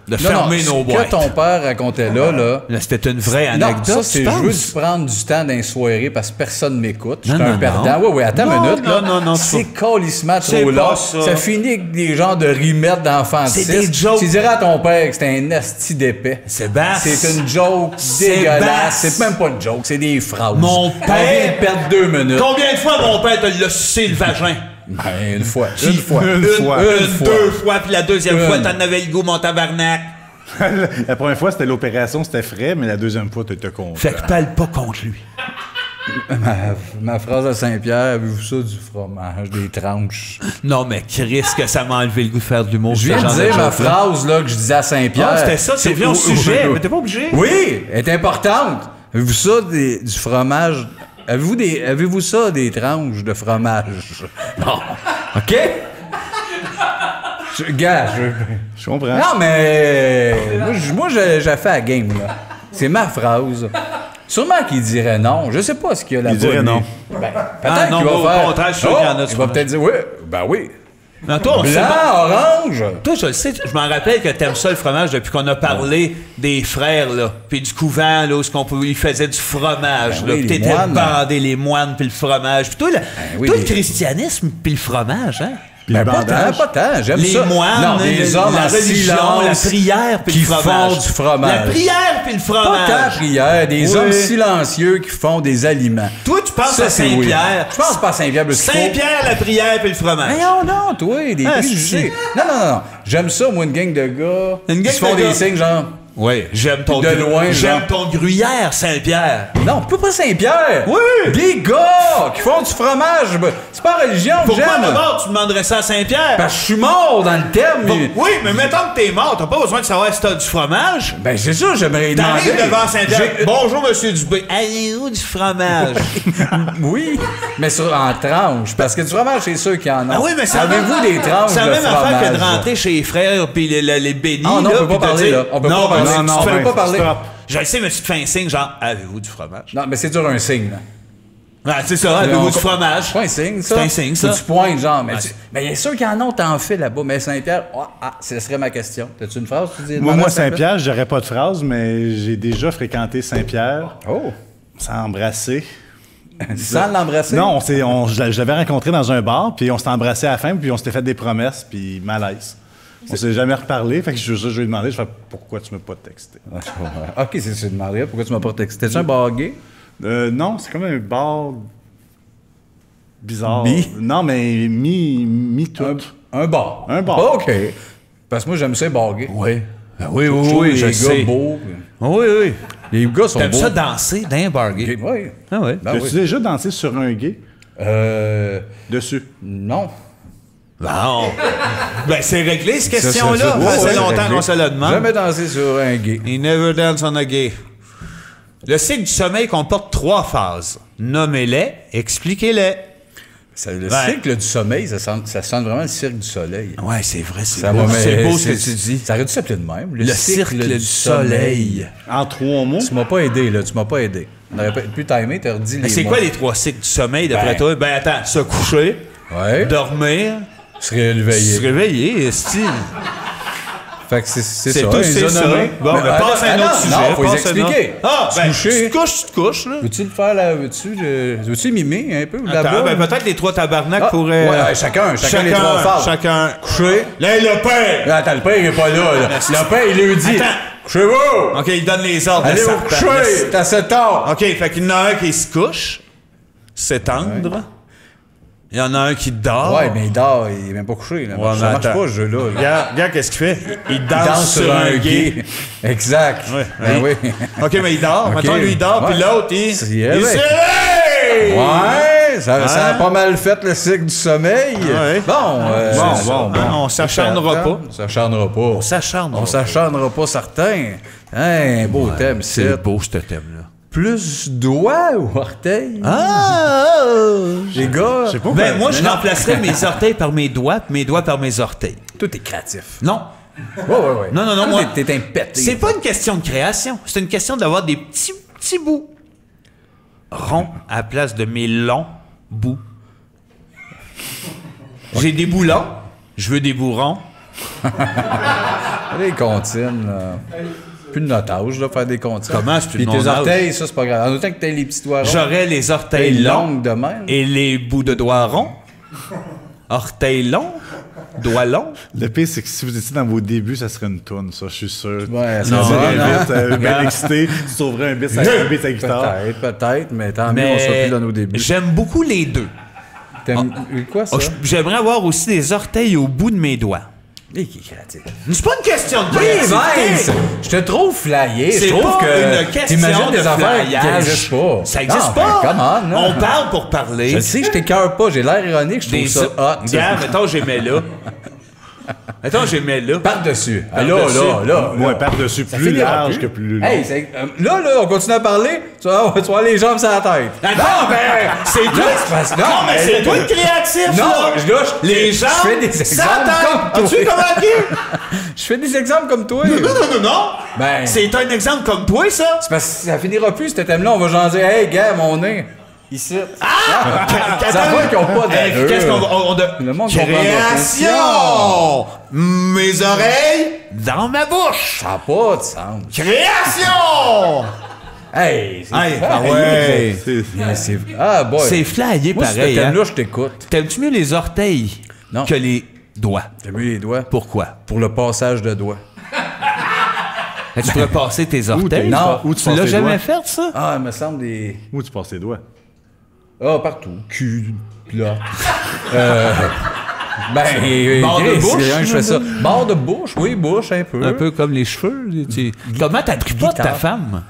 Speaker 2: de fermer nos boîtes.
Speaker 3: Ce que ton père racontait là...
Speaker 2: Là, c'était une vraie anecdote.
Speaker 3: Non, ça, c'est je veux prendre du temps dans les soirées parce que personne m'écoute. Je suis un perdant. Oui, attends une minute.
Speaker 2: Non.
Speaker 3: C'est calissement trop long. Ça finit avec des genres de rimettes d'enfants de 6.
Speaker 2: C'est des jokes.
Speaker 3: Tu dirais à ton père que c'était un asti d'épais.
Speaker 2: Sébastien.
Speaker 3: C'est une joke dégueulasse. C'est même pas une joke, c'est des phrases.
Speaker 2: Mon
Speaker 3: On
Speaker 2: père...
Speaker 3: vient de perdre 2 minutes.
Speaker 2: Combien de fois mon père te l'a sucé le vagin?
Speaker 3: Ben, une fois.
Speaker 2: Une fois. 2 fois, puis la deuxième fois, t'en avais le goût, mon tabarnak.
Speaker 4: La première fois, c'était l'opération, c'était frais, mais la deuxième fois, t'étais content.
Speaker 2: Fait que parle pas contre lui.
Speaker 3: Ma phrase à Saint-Pierre, avez-vous ça du fromage, des tranches?
Speaker 2: Non, mais Chris, que ça m'a enlevé le goût de faire de l'humour.
Speaker 3: Je viens de dire ma phrase là, que je disais à Saint-Pierre.
Speaker 2: Ah, c'était ça, c'est venu au sujet, mais t'es pas obligé.
Speaker 3: Oui, elle est importante. Avez-vous ça, du fromage? Avez-vous ça, des tranches de fromage? Non. OK?
Speaker 4: Je comprends.
Speaker 3: Non, mais moi j'ai fait la game, là. C'est ma phrase. Sûrement qu'il dirait non. Je sais pas ce qu'il y a là-bas.
Speaker 4: Il dirait non.
Speaker 3: Ben, peut-être qu'il va
Speaker 2: au
Speaker 3: faire...
Speaker 2: contraire, je suis sûr qu'il y en a,
Speaker 3: il va peut-être dire oui. Ben oui.
Speaker 2: Non, toi, on sait
Speaker 3: Blanc,
Speaker 2: pas.
Speaker 3: orange.
Speaker 2: Toi, je le sais, je m'en rappelle que t'aimes ça, le fromage, depuis qu'on a parlé des frères, là, puis du couvent, là, où ils faisaient du fromage,
Speaker 3: Ben
Speaker 2: là,
Speaker 3: oui,
Speaker 2: puis
Speaker 3: les
Speaker 2: t'étais
Speaker 3: moines.
Speaker 2: bandé, les moines, puis le fromage. Puis toi,
Speaker 3: oui,
Speaker 2: le
Speaker 3: les-
Speaker 2: christianisme, puis le fromage, hein?
Speaker 3: Ben, pas
Speaker 4: bandage.
Speaker 3: tant, j'aime
Speaker 2: Les
Speaker 3: ça.
Speaker 2: moines,
Speaker 3: non, des hommes
Speaker 2: la
Speaker 3: en
Speaker 2: religion,
Speaker 3: silence
Speaker 2: la prière, puis
Speaker 3: qui
Speaker 2: le fromage.
Speaker 3: font du fromage.
Speaker 2: La prière, puis le
Speaker 3: Pas
Speaker 2: fromage.
Speaker 3: tant prière, des
Speaker 2: Oui.
Speaker 3: hommes silencieux qui font des aliments.
Speaker 2: Toi, tu penses
Speaker 3: Ça,
Speaker 2: à
Speaker 3: c'est
Speaker 2: Saint-Pierre.
Speaker 3: oui. Je pense pas à Saint-Pierre, parce qu'il faut...
Speaker 2: Saint-Pierre, la prière, puis le fromage.
Speaker 3: Mais non, toi, des
Speaker 2: Ah,
Speaker 3: préjugés. Non. J'aime ça, moi, une gang de gars
Speaker 2: Une gang
Speaker 3: qui se font
Speaker 2: de
Speaker 3: des
Speaker 2: gars.
Speaker 3: signes, genre...
Speaker 2: Oui, j'aime ton
Speaker 3: De loin,
Speaker 2: j'aime
Speaker 3: genre.
Speaker 2: ton gruyère, Saint-Pierre.
Speaker 3: Non, pas Saint-Pierre.
Speaker 2: Oui.
Speaker 3: Des gars qui font du fromage. Ben, c'est pas religion que
Speaker 2: Pourquoi
Speaker 3: j'aime.
Speaker 2: d'abord tu demanderais ça à Saint-Pierre?
Speaker 3: Parce que je suis mort dans le terme.
Speaker 2: Bon, oui, mais mettons que t'es mort, t'as pas besoin de savoir si t'as du fromage.
Speaker 3: Ben, c'est ça, j'aimerais demander.
Speaker 2: T'arrives devant Saint-Pierre.
Speaker 3: J'ai-
Speaker 2: Bonjour, monsieur Dubé. Allez-vous du fromage?
Speaker 3: Oui, mais en tranches. Parce que du fromage, c'est ceux qui en ont.
Speaker 2: Ah oui, mais c'est
Speaker 3: Avez-vous des tranches
Speaker 2: c'est la
Speaker 3: de
Speaker 2: même affaire que de
Speaker 3: fromage?
Speaker 2: rentrer chez les frères puis les bénis.
Speaker 3: Ah non,
Speaker 2: là,
Speaker 3: on peut pas
Speaker 2: puis de
Speaker 3: parler,
Speaker 2: dire-
Speaker 3: là. On peut pas parler.
Speaker 2: ben,
Speaker 3: Non,
Speaker 2: tu
Speaker 3: on
Speaker 2: fais
Speaker 3: peut pas parler.
Speaker 4: stop.
Speaker 2: Je le sais, mais tu te fais un signe genre, avez-vous du fromage?
Speaker 3: Non, mais c'est dur un signe, là.
Speaker 2: Ah, c'est ça, avez-vous
Speaker 3: On-
Speaker 2: du fromage?
Speaker 3: C'est pas un signe, ça.
Speaker 2: C'est un signe, ça.
Speaker 3: Faut que tu pointes, genre. Mais
Speaker 2: Ouais.
Speaker 3: mais il y a ceux qui en ont, t'en fais là-bas. Mais Saint-Pierre, ce serait ma question. T'as-tu une phrase, tu dis?
Speaker 4: Moi, Saint-Pierre, j'aurais pas de phrase, mais j'ai déjà fréquenté Saint-Pierre
Speaker 3: Oh!
Speaker 4: sans embrasser.
Speaker 3: Sans l'embrasser?
Speaker 4: Non, je l'avais rencontré dans un bar, puis on s'est embrassé à la fin, puis on s'était fait des promesses, puis malaise. On s'est jamais reparlé, fait que je lui ai demandé, je fais pourquoi tu m'as pas texté?
Speaker 3: Ok, c'est demandé. Pourquoi tu m'as pas texté? T'es-tu un bar gay?
Speaker 4: Non, c'est comme un bar bizarre.
Speaker 3: Bi?
Speaker 4: Non, mais mi-tout.
Speaker 3: Un bar.
Speaker 4: Un bar.
Speaker 3: OK. Parce que moi, j'aime ça, les bars gays.
Speaker 2: Oui. Oui,
Speaker 3: Je
Speaker 2: oui,
Speaker 3: trouve
Speaker 2: oui,
Speaker 3: les
Speaker 2: je
Speaker 3: gars
Speaker 2: sais.
Speaker 3: beaux.
Speaker 2: Oui, oui.
Speaker 3: Les gars sont
Speaker 2: T'aimes
Speaker 3: beaux.
Speaker 2: ça danser dans un bar gay?
Speaker 3: Oui.
Speaker 2: Ah oui.
Speaker 3: Ben
Speaker 4: As-tu
Speaker 3: oui.
Speaker 4: déjà dansé sur un gay dessus?
Speaker 3: Non.
Speaker 2: Bon. Ben, c'est réglé, cette
Speaker 3: Ça,
Speaker 2: question-là.
Speaker 3: ça,
Speaker 2: Ça fait
Speaker 3: ouais,
Speaker 2: longtemps
Speaker 3: réglé.
Speaker 2: qu'on se le demande.
Speaker 3: Jamais dansé sur un gay.
Speaker 2: He never dance on a gay. Le cycle du sommeil comporte 3 phases. Nommez-les, expliquez-les.
Speaker 3: Le
Speaker 2: Ouais.
Speaker 3: cycle du sommeil, ça sonne vraiment le cirque du soleil.
Speaker 2: Ouais, c'est vrai, c'est
Speaker 3: Ça
Speaker 2: beau,
Speaker 3: va, mais
Speaker 2: c'est beau ce que tu dis.
Speaker 3: Ça aurait dû s'appeler de même.
Speaker 2: Le cycle du soleil.
Speaker 4: En 3 mots?
Speaker 3: Tu m'as pas aidé, là. Tu m'as pas aidé. On aurait pu timer, t'as redit les
Speaker 2: Mais c'est
Speaker 3: mots.
Speaker 2: quoi les 3 cycles du sommeil, d'après
Speaker 3: Ben.
Speaker 2: toi? Ben, attends, se coucher,
Speaker 3: Ouais.
Speaker 2: dormir,
Speaker 3: Se réveiller.
Speaker 2: se réveiller, esti.
Speaker 3: Fait que c'est ça.
Speaker 2: C'est tout,
Speaker 3: ils
Speaker 2: c'est
Speaker 3: ont
Speaker 2: ça.
Speaker 3: nommé.
Speaker 2: Bon, ben, passe à un autre sujet.
Speaker 3: Non, faut les
Speaker 2: passe à un autre-
Speaker 3: expliquer.
Speaker 2: Ah, ben,
Speaker 3: coucher.
Speaker 2: tu te couches, là.
Speaker 3: Veux-tu le faire là? Veux-tu mimer un peu
Speaker 2: Attends,
Speaker 3: là-bas?
Speaker 2: ben, peut-être les 3 tabarnaks
Speaker 3: Ah,
Speaker 2: pourraient...
Speaker 3: ouais, chacun les 3 phases.
Speaker 2: Chacun.
Speaker 3: Coucher.
Speaker 2: Là, le père!
Speaker 3: Là, attends, le père il est pas là. Le père, il lui dit.
Speaker 2: Attends.
Speaker 3: Couchez-vous!
Speaker 2: OK, il donne les ordres.
Speaker 3: Allez
Speaker 2: de
Speaker 3: vous
Speaker 2: serpent.
Speaker 3: coucher! T'as 7 ans!
Speaker 2: OK, fait qu'il y en a un qui se couche, s'étendre. Il y en a un qui dort.
Speaker 3: Ouais, mais il dort, il est même pas couché. Là.
Speaker 2: Ouais,
Speaker 3: ça
Speaker 2: mais
Speaker 3: marche
Speaker 2: attends.
Speaker 3: pas, ce jeu-là. là.
Speaker 2: Regarde qu'est-ce qu'il fait. Il
Speaker 3: Il
Speaker 2: danse sur un gay.
Speaker 3: Exact.
Speaker 2: Ouais,
Speaker 3: Ben oui.
Speaker 2: OK, mais il dort.
Speaker 3: OK.
Speaker 2: Mettons, lui, il dort, puis
Speaker 3: Ouais.
Speaker 2: l'autre, il
Speaker 3: Il
Speaker 2: se
Speaker 3: se réveille.
Speaker 2: réveille!
Speaker 3: Ouais, ça a
Speaker 2: Hein?
Speaker 3: pas mal fait le cycle du sommeil.
Speaker 2: Ouais.
Speaker 3: Bon,
Speaker 2: Bon,
Speaker 3: c'est
Speaker 2: bon,
Speaker 3: ça.
Speaker 2: on s'acharnera pas.
Speaker 3: On s'acharnera pas.
Speaker 2: On s'acharnera.
Speaker 3: On s'acharnera pas, certains. Hein, un beau thème,
Speaker 2: C'est beau, ce thème-là.
Speaker 3: Plus doigts ou orteils?
Speaker 2: Ah!
Speaker 3: Les gars,
Speaker 4: Je sais pas.
Speaker 2: Ben, moi, je
Speaker 3: non.
Speaker 2: remplacerais mes orteils par mes doigts, puis mes doigts par mes orteils.
Speaker 3: toi, t'es créatif.
Speaker 2: Non.
Speaker 3: Ouais.
Speaker 2: Non, non, non,
Speaker 3: Toi,
Speaker 2: moi-
Speaker 3: T'es un pété.
Speaker 2: C'est pas une question de création. C'est une question d'avoir des petits bouts ronds à la place de mes longs bouts. J'ai des bouts longs. Je veux des bouts ronds.
Speaker 3: Des comptines, là. Plus de notage, là, faire des comptines.
Speaker 2: Comment, c'est plus
Speaker 3: Puis
Speaker 2: de
Speaker 3: tes
Speaker 2: mon âge?
Speaker 3: orteils, ça, c'est pas grave. En autant que t'aies les petits doigts ronds.
Speaker 2: J'aurais les orteils
Speaker 3: Et
Speaker 2: longs
Speaker 3: longues de même.
Speaker 2: et les bouts de doigts ronds. Orteils longs, doigts longs.
Speaker 4: Le pire, c'est que si vous étiez dans vos débuts, ça serait une toune, ça, je suis sûr.
Speaker 3: Ouais, ça
Speaker 4: Tu
Speaker 3: serait
Speaker 4: dirais
Speaker 3: bon,
Speaker 4: vite, bien excité, tu sauverais un bit à guitare.
Speaker 3: Peut-être, mais tant mieux, on sera plus dans nos débuts.
Speaker 2: J'aime beaucoup les deux.
Speaker 3: T'aimes quoi, ça?
Speaker 2: Oh, j'aimerais avoir aussi des orteils au bout de mes doigts.
Speaker 3: Qui est créatif.
Speaker 2: C'est pas une question de
Speaker 3: Oui,
Speaker 2: créativité.
Speaker 3: Vince! Je te trouve flyé.
Speaker 2: C'est
Speaker 3: Je trouve
Speaker 2: pas
Speaker 3: que
Speaker 2: une question
Speaker 3: t'imagines
Speaker 2: de
Speaker 3: des affaires qui
Speaker 2: flyage.
Speaker 3: n'existent pas.
Speaker 2: Ça existe
Speaker 3: Non,
Speaker 2: pas.
Speaker 3: ben, come on, là.
Speaker 2: On parle pour parler.
Speaker 3: Je le sais, je t'écœure pas. J'ai l'air ironique, je trouve ça hot.
Speaker 2: Regarde, mettons, j'aimais là. Mettons, j'aimais là.
Speaker 3: Par-dessus. Ah,
Speaker 2: Par-dessus.
Speaker 3: là.
Speaker 4: Moi, par-dessus,
Speaker 3: Ça
Speaker 4: plus
Speaker 3: finira
Speaker 4: large
Speaker 3: plus.
Speaker 4: que plus long.
Speaker 3: Hey, là, on continue à parler. Tu vas avoir les jambes sur la tête.
Speaker 2: Attends, ben, c'est toi. Non, mais c'est toi le créatif,
Speaker 3: Non,
Speaker 2: là. Les gens.
Speaker 3: Je fais des exemples comme
Speaker 2: As-tu
Speaker 3: toi.
Speaker 2: convaincu?
Speaker 3: Je fais des exemples comme toi.
Speaker 2: Non.
Speaker 3: Ben,
Speaker 2: C'est un exemple comme toi, ça.
Speaker 3: c'est parce que ça finira plus, ce thème-là. On va genre dire, hey, gars, mon nez. Ici. Ça voit qu'ils n'ont pas d'allure.
Speaker 2: Qu'est-ce qu'on
Speaker 3: Le monde comprend pas.
Speaker 2: Création! Mes oreilles dans ma bouche!
Speaker 3: Ça n'a pas de sens.
Speaker 2: Création!
Speaker 3: Hey, c'est
Speaker 2: ouais.
Speaker 3: boy.
Speaker 2: C'est flyé
Speaker 3: Moi,
Speaker 2: pareil.
Speaker 3: Ce
Speaker 2: Hein?
Speaker 3: thème-là, je t'écoute.
Speaker 2: T'aimes-tu mieux les orteils
Speaker 3: Non.
Speaker 2: que les doigts?
Speaker 3: J'aime mieux les doigts.
Speaker 2: Pourquoi?
Speaker 3: Pour le passage de doigts.
Speaker 2: Tu pourrais passer tes orteils?
Speaker 3: Non.
Speaker 4: Où tu
Speaker 2: Tu
Speaker 4: passes
Speaker 2: l'as
Speaker 4: tes
Speaker 2: jamais
Speaker 4: doigts?
Speaker 2: fait, ça?
Speaker 3: Ah, il me semble des...
Speaker 4: Où tu passes tes doigts?
Speaker 3: Ah, partout. Cul, là.
Speaker 2: Bord de bouche?
Speaker 3: c'est rien que je fais ça. Bord de bouche, oui, bouche, un peu.
Speaker 2: Un peu comme les cheveux. Comment t'as tripoté ta femme?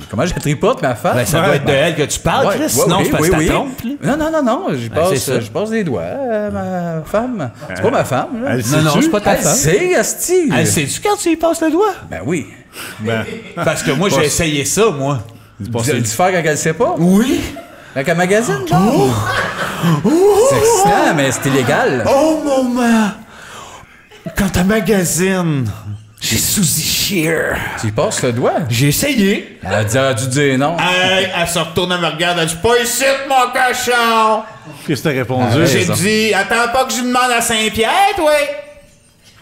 Speaker 3: Comment je tripote ma femme?
Speaker 2: Ben, ça doit être de elle que tu parles,
Speaker 3: Ouais,
Speaker 2: Chris.
Speaker 3: ouais,
Speaker 2: Sinon,
Speaker 3: oui,
Speaker 2: c'est parce
Speaker 3: oui,
Speaker 2: que
Speaker 3: oui.
Speaker 2: t'as trompes, là.
Speaker 3: Non, j'y
Speaker 2: c'est ça.
Speaker 3: passe, je passe des doigts à ma femme. C'est pas ma femme, là.
Speaker 4: Elle
Speaker 2: Non,
Speaker 4: sait-tu?
Speaker 2: c'est pas ta
Speaker 3: Elle
Speaker 2: femme.
Speaker 3: sait, asti.
Speaker 2: Elle sait-tu quand tu y passes le doigt?
Speaker 3: Ben oui.
Speaker 4: Ben,
Speaker 2: Parce que moi, j'ai essayé ça, moi.
Speaker 3: Vous allez le faire quand elle sait pas?
Speaker 2: Oui.
Speaker 3: Quand elle magasine, genre? C'est excitant, mais c'est illégal.
Speaker 2: Oh, maman! Quand ta magazine, j'ai Suzy Shear.
Speaker 3: Tu y passes le doigt?
Speaker 2: J'ai essayé.
Speaker 3: Elle a dû dire non.
Speaker 2: Hey, elle se retourne, elle me regarde, elle dit « Pas ici, mon cochon!
Speaker 4: qu'est-ce que t'as répondu?
Speaker 3: Arrête.
Speaker 2: J'ai dit « Attends pas que je lui demande à Saint-Pierre, toi! »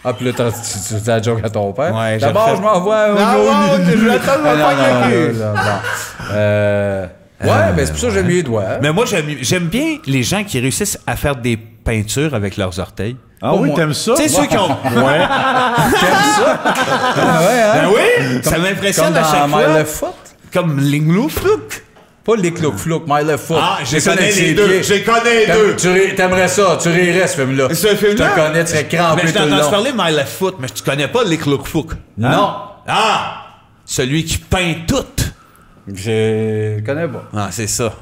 Speaker 3: Ah, puis là, tu dis la joke à ton père.
Speaker 2: Ouais,
Speaker 3: D'abord,
Speaker 2: j'ai
Speaker 3: je m'envoie au
Speaker 2: je l'attends, je vais pas y aller.
Speaker 3: Ouais, ben c'est pour ça que j'aime mieux les doigts.
Speaker 2: Mais moi, j'aime bien les gens qui réussissent à faire des peintures avec leurs orteils.
Speaker 4: Ah oui,
Speaker 3: moi.
Speaker 4: t'aimes ça?
Speaker 2: Tu sais, ceux qui ont...
Speaker 4: Ouais.
Speaker 3: T'aimes ça? Ah ouais, hein?
Speaker 2: Ben oui! Ça m'impressionne
Speaker 3: Comme
Speaker 2: à chaque
Speaker 3: dans My
Speaker 2: fois.
Speaker 3: Left Foot.
Speaker 2: Comme Linglouflouk.
Speaker 3: Pas les clouk-flouk, My Left Foot.
Speaker 2: Ah, j'ai
Speaker 3: Ça
Speaker 2: connais
Speaker 3: avec
Speaker 2: les
Speaker 3: ses
Speaker 2: deux.
Speaker 3: pieds.
Speaker 2: J'ai connais les deux.
Speaker 3: T'aimerais ça, tu rirais ce film-là.
Speaker 2: Ce film-là?
Speaker 3: Je te connais, tu serais crampé
Speaker 2: Mais je
Speaker 3: tout
Speaker 2: t'ai
Speaker 3: le
Speaker 2: entendu
Speaker 3: long.
Speaker 2: parler de My Left Foot, mais tu connais pas Linglouflouk.
Speaker 3: Non.
Speaker 2: Ah! Celui qui peint tout.
Speaker 3: Je connais pas.
Speaker 2: Ah, c'est ça.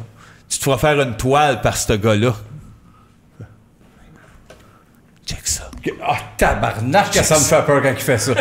Speaker 2: Tu te feras faire une toile par ce gars-là. Check ça.
Speaker 3: Ah, tabarnak, que ça me fait peur quand il fait ça.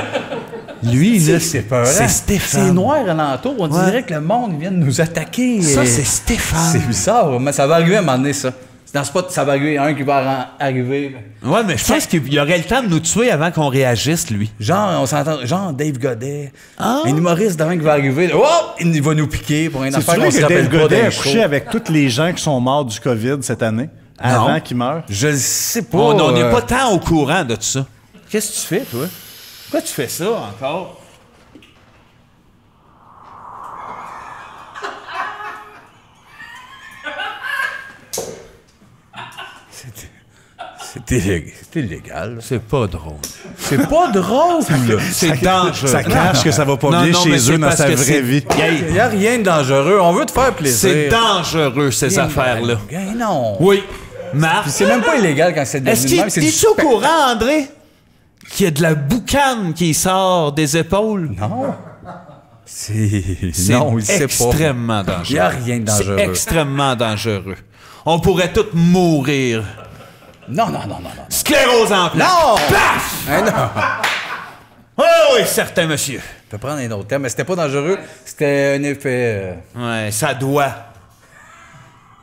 Speaker 2: Lui, là,
Speaker 3: C'est peur.
Speaker 2: c'est Stéphane.
Speaker 3: C'est noir alentour. On dirait que le monde vient de nous attaquer.
Speaker 2: Ça, c'est Stéphane.
Speaker 3: C'est bizarre, mais ça va arriver à un moment donné, ça. C'est dans ce spot, ça va arriver, un qui va arriver.
Speaker 2: Ouais, mais je pense qu'il y aurait le temps de nous tuer avant qu'on réagisse, lui.
Speaker 3: Genre, on s'entend, genre Dave Godet,
Speaker 2: Ah.
Speaker 3: un humoriste d'avant qui va arriver. Oh! Il va nous piquer pour une
Speaker 4: C'est
Speaker 3: affaire
Speaker 4: vrai
Speaker 3: qu'on se
Speaker 4: que
Speaker 3: rappelle
Speaker 4: Dave
Speaker 3: pas
Speaker 4: Godet
Speaker 3: d'un
Speaker 4: a
Speaker 3: show.
Speaker 4: couché avec tous les gens qui sont morts du COVID cette année, avant qu'ils meurent.
Speaker 3: Je le sais pas.
Speaker 2: On n'est pas tant au courant de tout ça.
Speaker 3: Qu'est-ce que tu fais, toi?
Speaker 2: Pourquoi tu fais ça encore?
Speaker 3: C'est illégal.
Speaker 2: C'est pas drôle.
Speaker 3: C'est pas drôle.
Speaker 2: C'est dangereux.
Speaker 4: Ça cache que ça va pas bien
Speaker 2: mais
Speaker 4: chez
Speaker 2: c'est
Speaker 4: eux dans
Speaker 2: parce
Speaker 4: sa
Speaker 2: que
Speaker 4: vraie
Speaker 2: c'est-
Speaker 4: vie.
Speaker 3: Il n'y a rien de dangereux. On veut te faire plaisir.
Speaker 2: C'est dangereux, ces affaires-là.
Speaker 3: Non.
Speaker 2: Oui. Marc,
Speaker 3: Puis c'est même pas illégal quand c'est
Speaker 2: est-ce
Speaker 3: devenu de même, c'est
Speaker 2: qu'il
Speaker 3: du
Speaker 2: est-tu au
Speaker 3: spectacle.
Speaker 2: courant, André, qu'il y a de la boucane qui sort des épaules?
Speaker 3: Non. C'est...
Speaker 2: C'est
Speaker 3: Non, il sait pas.
Speaker 2: extrêmement dangereux.
Speaker 3: Il n'y a rien de dangereux.
Speaker 2: C'est extrêmement dangereux. On pourrait tous mourir.
Speaker 3: Non.
Speaker 2: Sclérose en plaques.
Speaker 3: Non!
Speaker 2: Paf!
Speaker 3: Hein, non.
Speaker 2: Oh oui, certain, monsieur.
Speaker 3: Je peux prendre un autre terme, mais c'était pas dangereux. C'était un effet...
Speaker 2: Ouais, ça doit.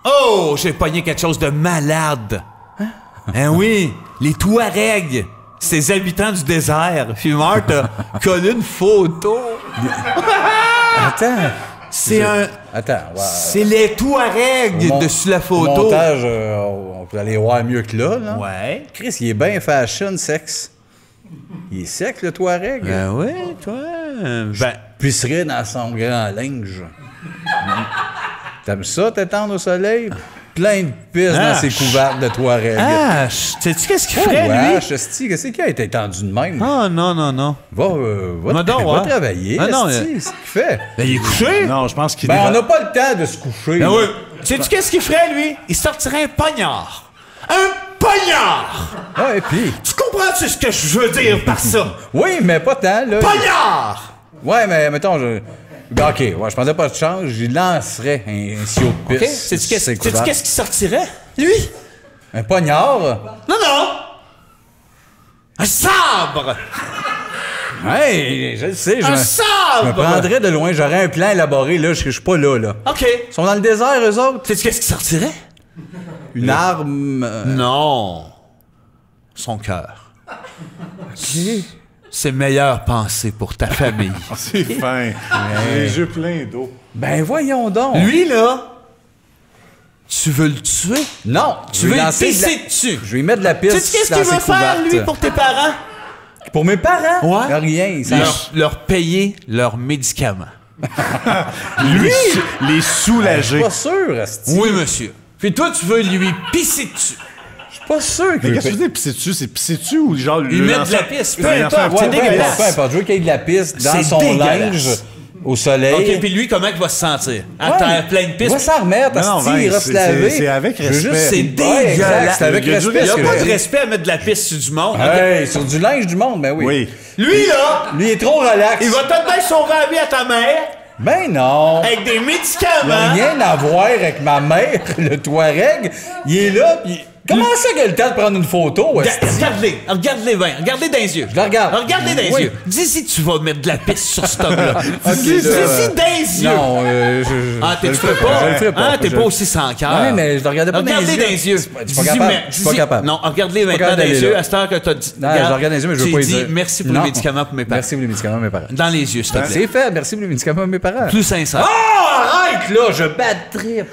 Speaker 2: Oh, j'ai pogné quelque chose de malade. Hein oui, les Touaregs, ces habitants du désert. Puis Marthe a collé une photo.
Speaker 3: Attends.
Speaker 2: C'est un...
Speaker 3: Attends. Ouais.
Speaker 2: C'est les Touaregs
Speaker 3: Mon-
Speaker 2: dessus la
Speaker 3: Au
Speaker 2: photo.
Speaker 3: montage, on peut aller voir mieux que là.
Speaker 2: Ouais.
Speaker 3: Chris, il est bien fashion, sexe. Il est sec, le Touareg.
Speaker 2: Oui, toi. Ben,
Speaker 3: Pisserait dans son grand linge. T'aimes ça, t'étendre au soleil? Plein de pisse dans ses couvertes de Touareg.
Speaker 2: ah, sais-tu qu'est-ce qu'il
Speaker 3: Oh,
Speaker 2: ferait, lui?
Speaker 3: wesh, esti, qu'est-ce qu'il a été étendu de même?
Speaker 2: Ah, non.
Speaker 3: Va
Speaker 2: donc,
Speaker 3: va
Speaker 2: ouais.
Speaker 3: travailler,
Speaker 2: Ah, non,
Speaker 3: esti, c'est ce qu'il fait.
Speaker 2: Ben, il est couché.
Speaker 4: Non, je pense qu'il
Speaker 3: Ben, on
Speaker 4: est...
Speaker 3: n'a pas le temps de se coucher.
Speaker 2: Ben
Speaker 3: là.
Speaker 2: oui. Sais-tu qu'est-ce qu'il ferait, lui? Il sortirait un poignard. Un poignard!
Speaker 3: Ouais, et puis...
Speaker 2: Tu comprends-tu ce que je veux dire par ça?
Speaker 3: Oui, mais pas tant, là.
Speaker 2: Poignard!
Speaker 3: Ouais, mais mettons, ben, OK, ouais, je prendrais pas de change, j'y lancerais un siot de
Speaker 2: OK?
Speaker 3: pisse.
Speaker 2: Sais-tu qu'est-ce
Speaker 3: sur ses couvertes.
Speaker 2: qu'est-ce qui sortirait, lui?
Speaker 3: Un poignard?
Speaker 2: Non! Un sabre!
Speaker 3: Hey, je le sais, je
Speaker 2: Un
Speaker 3: me
Speaker 2: sabre!
Speaker 3: prendrais de loin, j'aurais un plan élaboré, là, je suis pas là.
Speaker 2: OK.
Speaker 3: Ils sont dans le désert, eux autres?
Speaker 2: Sais-tu qu'est-ce qui sortirait?
Speaker 3: Une arme...
Speaker 2: Non. Son cœur. Ses meilleures pensées pour ta famille.
Speaker 4: C'est fin. Les yeux pleins d'eau.
Speaker 3: Ben voyons donc.
Speaker 2: Lui, là, Tu veux le tuer?
Speaker 3: Non!
Speaker 2: Tu veux le pisser dessus?
Speaker 3: Je vais lui mettre de la pisse.
Speaker 2: Tu sais qu'est-ce qu'il veut faire, lui, pour tes parents?
Speaker 3: Pour mes parents?
Speaker 2: Ouais.
Speaker 3: Rien.
Speaker 2: Leur payer leurs médicaments.
Speaker 4: Lui, les soulager.
Speaker 3: Je suis pas sûr, asti.
Speaker 2: Oui, monsieur. Puis toi, tu veux lui pisser dessus.
Speaker 3: Je suis pas sûr que...
Speaker 4: Mais qu'est-ce que tu veux dire pisser dessus? C'est pisser dessus ou genre...
Speaker 2: Lui mettre de la pisse. Peu importe, c'est
Speaker 3: Peu
Speaker 2: dégueulasse.
Speaker 3: importe, je veux qu'il y ait de la pisse dans
Speaker 2: C'est
Speaker 3: son
Speaker 2: dégueulasse.
Speaker 3: linge au soleil.
Speaker 2: OK, puis lui, comment il va se sentir? À terre plein de
Speaker 3: Il va
Speaker 2: pisse.
Speaker 3: s'en remettre,
Speaker 4: Non,
Speaker 3: asti,
Speaker 4: ben,
Speaker 3: il va se laver.
Speaker 4: c'est avec
Speaker 3: Je veux
Speaker 4: respect.
Speaker 3: juste-
Speaker 2: C'est
Speaker 3: Ouais,
Speaker 2: dégueulasse.
Speaker 3: exact, c'est avec
Speaker 4: Il y a du
Speaker 3: respect.
Speaker 2: Il n'y a
Speaker 3: ce que
Speaker 2: pas
Speaker 3: je
Speaker 2: de
Speaker 3: dis.
Speaker 2: respect à mettre de la pisse sur du monde.
Speaker 3: Hey, sur du linge du monde, ben oui.
Speaker 4: Oui.
Speaker 2: Lui, là,
Speaker 3: Lui, il est trop relax.
Speaker 2: il va peut-être bien sauver la vie à ta mère
Speaker 3: Ben non.
Speaker 2: avec des
Speaker 3: Il n'a
Speaker 2: médicaments.
Speaker 3: rien à voir avec ma mère, le Touareg. Il est là, puis comment ça qu'il a le temps de prendre une photo? esti?
Speaker 2: Regarde-les bien. Regarde-les dans les yeux.
Speaker 3: Je la regarde.
Speaker 2: Regarde-les dans les
Speaker 3: Oui.
Speaker 2: yeux. Dis si tu vas mettre de la pisse sur ce homme-là. Dis
Speaker 3: là,
Speaker 2: dans les yeux.
Speaker 3: Non,
Speaker 2: Ah,
Speaker 3: je
Speaker 2: tu
Speaker 3: le
Speaker 2: ferais
Speaker 3: ferai
Speaker 2: pas?
Speaker 3: Je le ferai pas.
Speaker 2: Ah, t'es
Speaker 3: Je-
Speaker 2: pas aussi sans cœur.
Speaker 3: Ouais, mais je le regardais pas dans les
Speaker 2: Regarde-les
Speaker 3: yeux.
Speaker 2: dans les yeux.
Speaker 3: Je suis pas capable. Je suis pas capable.
Speaker 2: Non, regarde-les
Speaker 3: pas
Speaker 2: maintenant
Speaker 3: capable
Speaker 2: dans les
Speaker 3: d'aller
Speaker 2: yeux.
Speaker 3: là.
Speaker 2: À cette heure que t'as dit.
Speaker 3: Non, je le regarde dans les yeux, mais je veux
Speaker 2: tu
Speaker 3: pas y
Speaker 2: dis
Speaker 3: dire.
Speaker 2: merci pour
Speaker 3: Non.
Speaker 2: les médicaments pour mes parents.
Speaker 3: Merci pour les médicaments pour mes parents.
Speaker 2: Dans les yeux, s'il te plaît.
Speaker 3: C'est fait, merci pour les médicaments pour mes parents.
Speaker 2: Plus sincère.
Speaker 3: Ah, arrête là, je bad trip.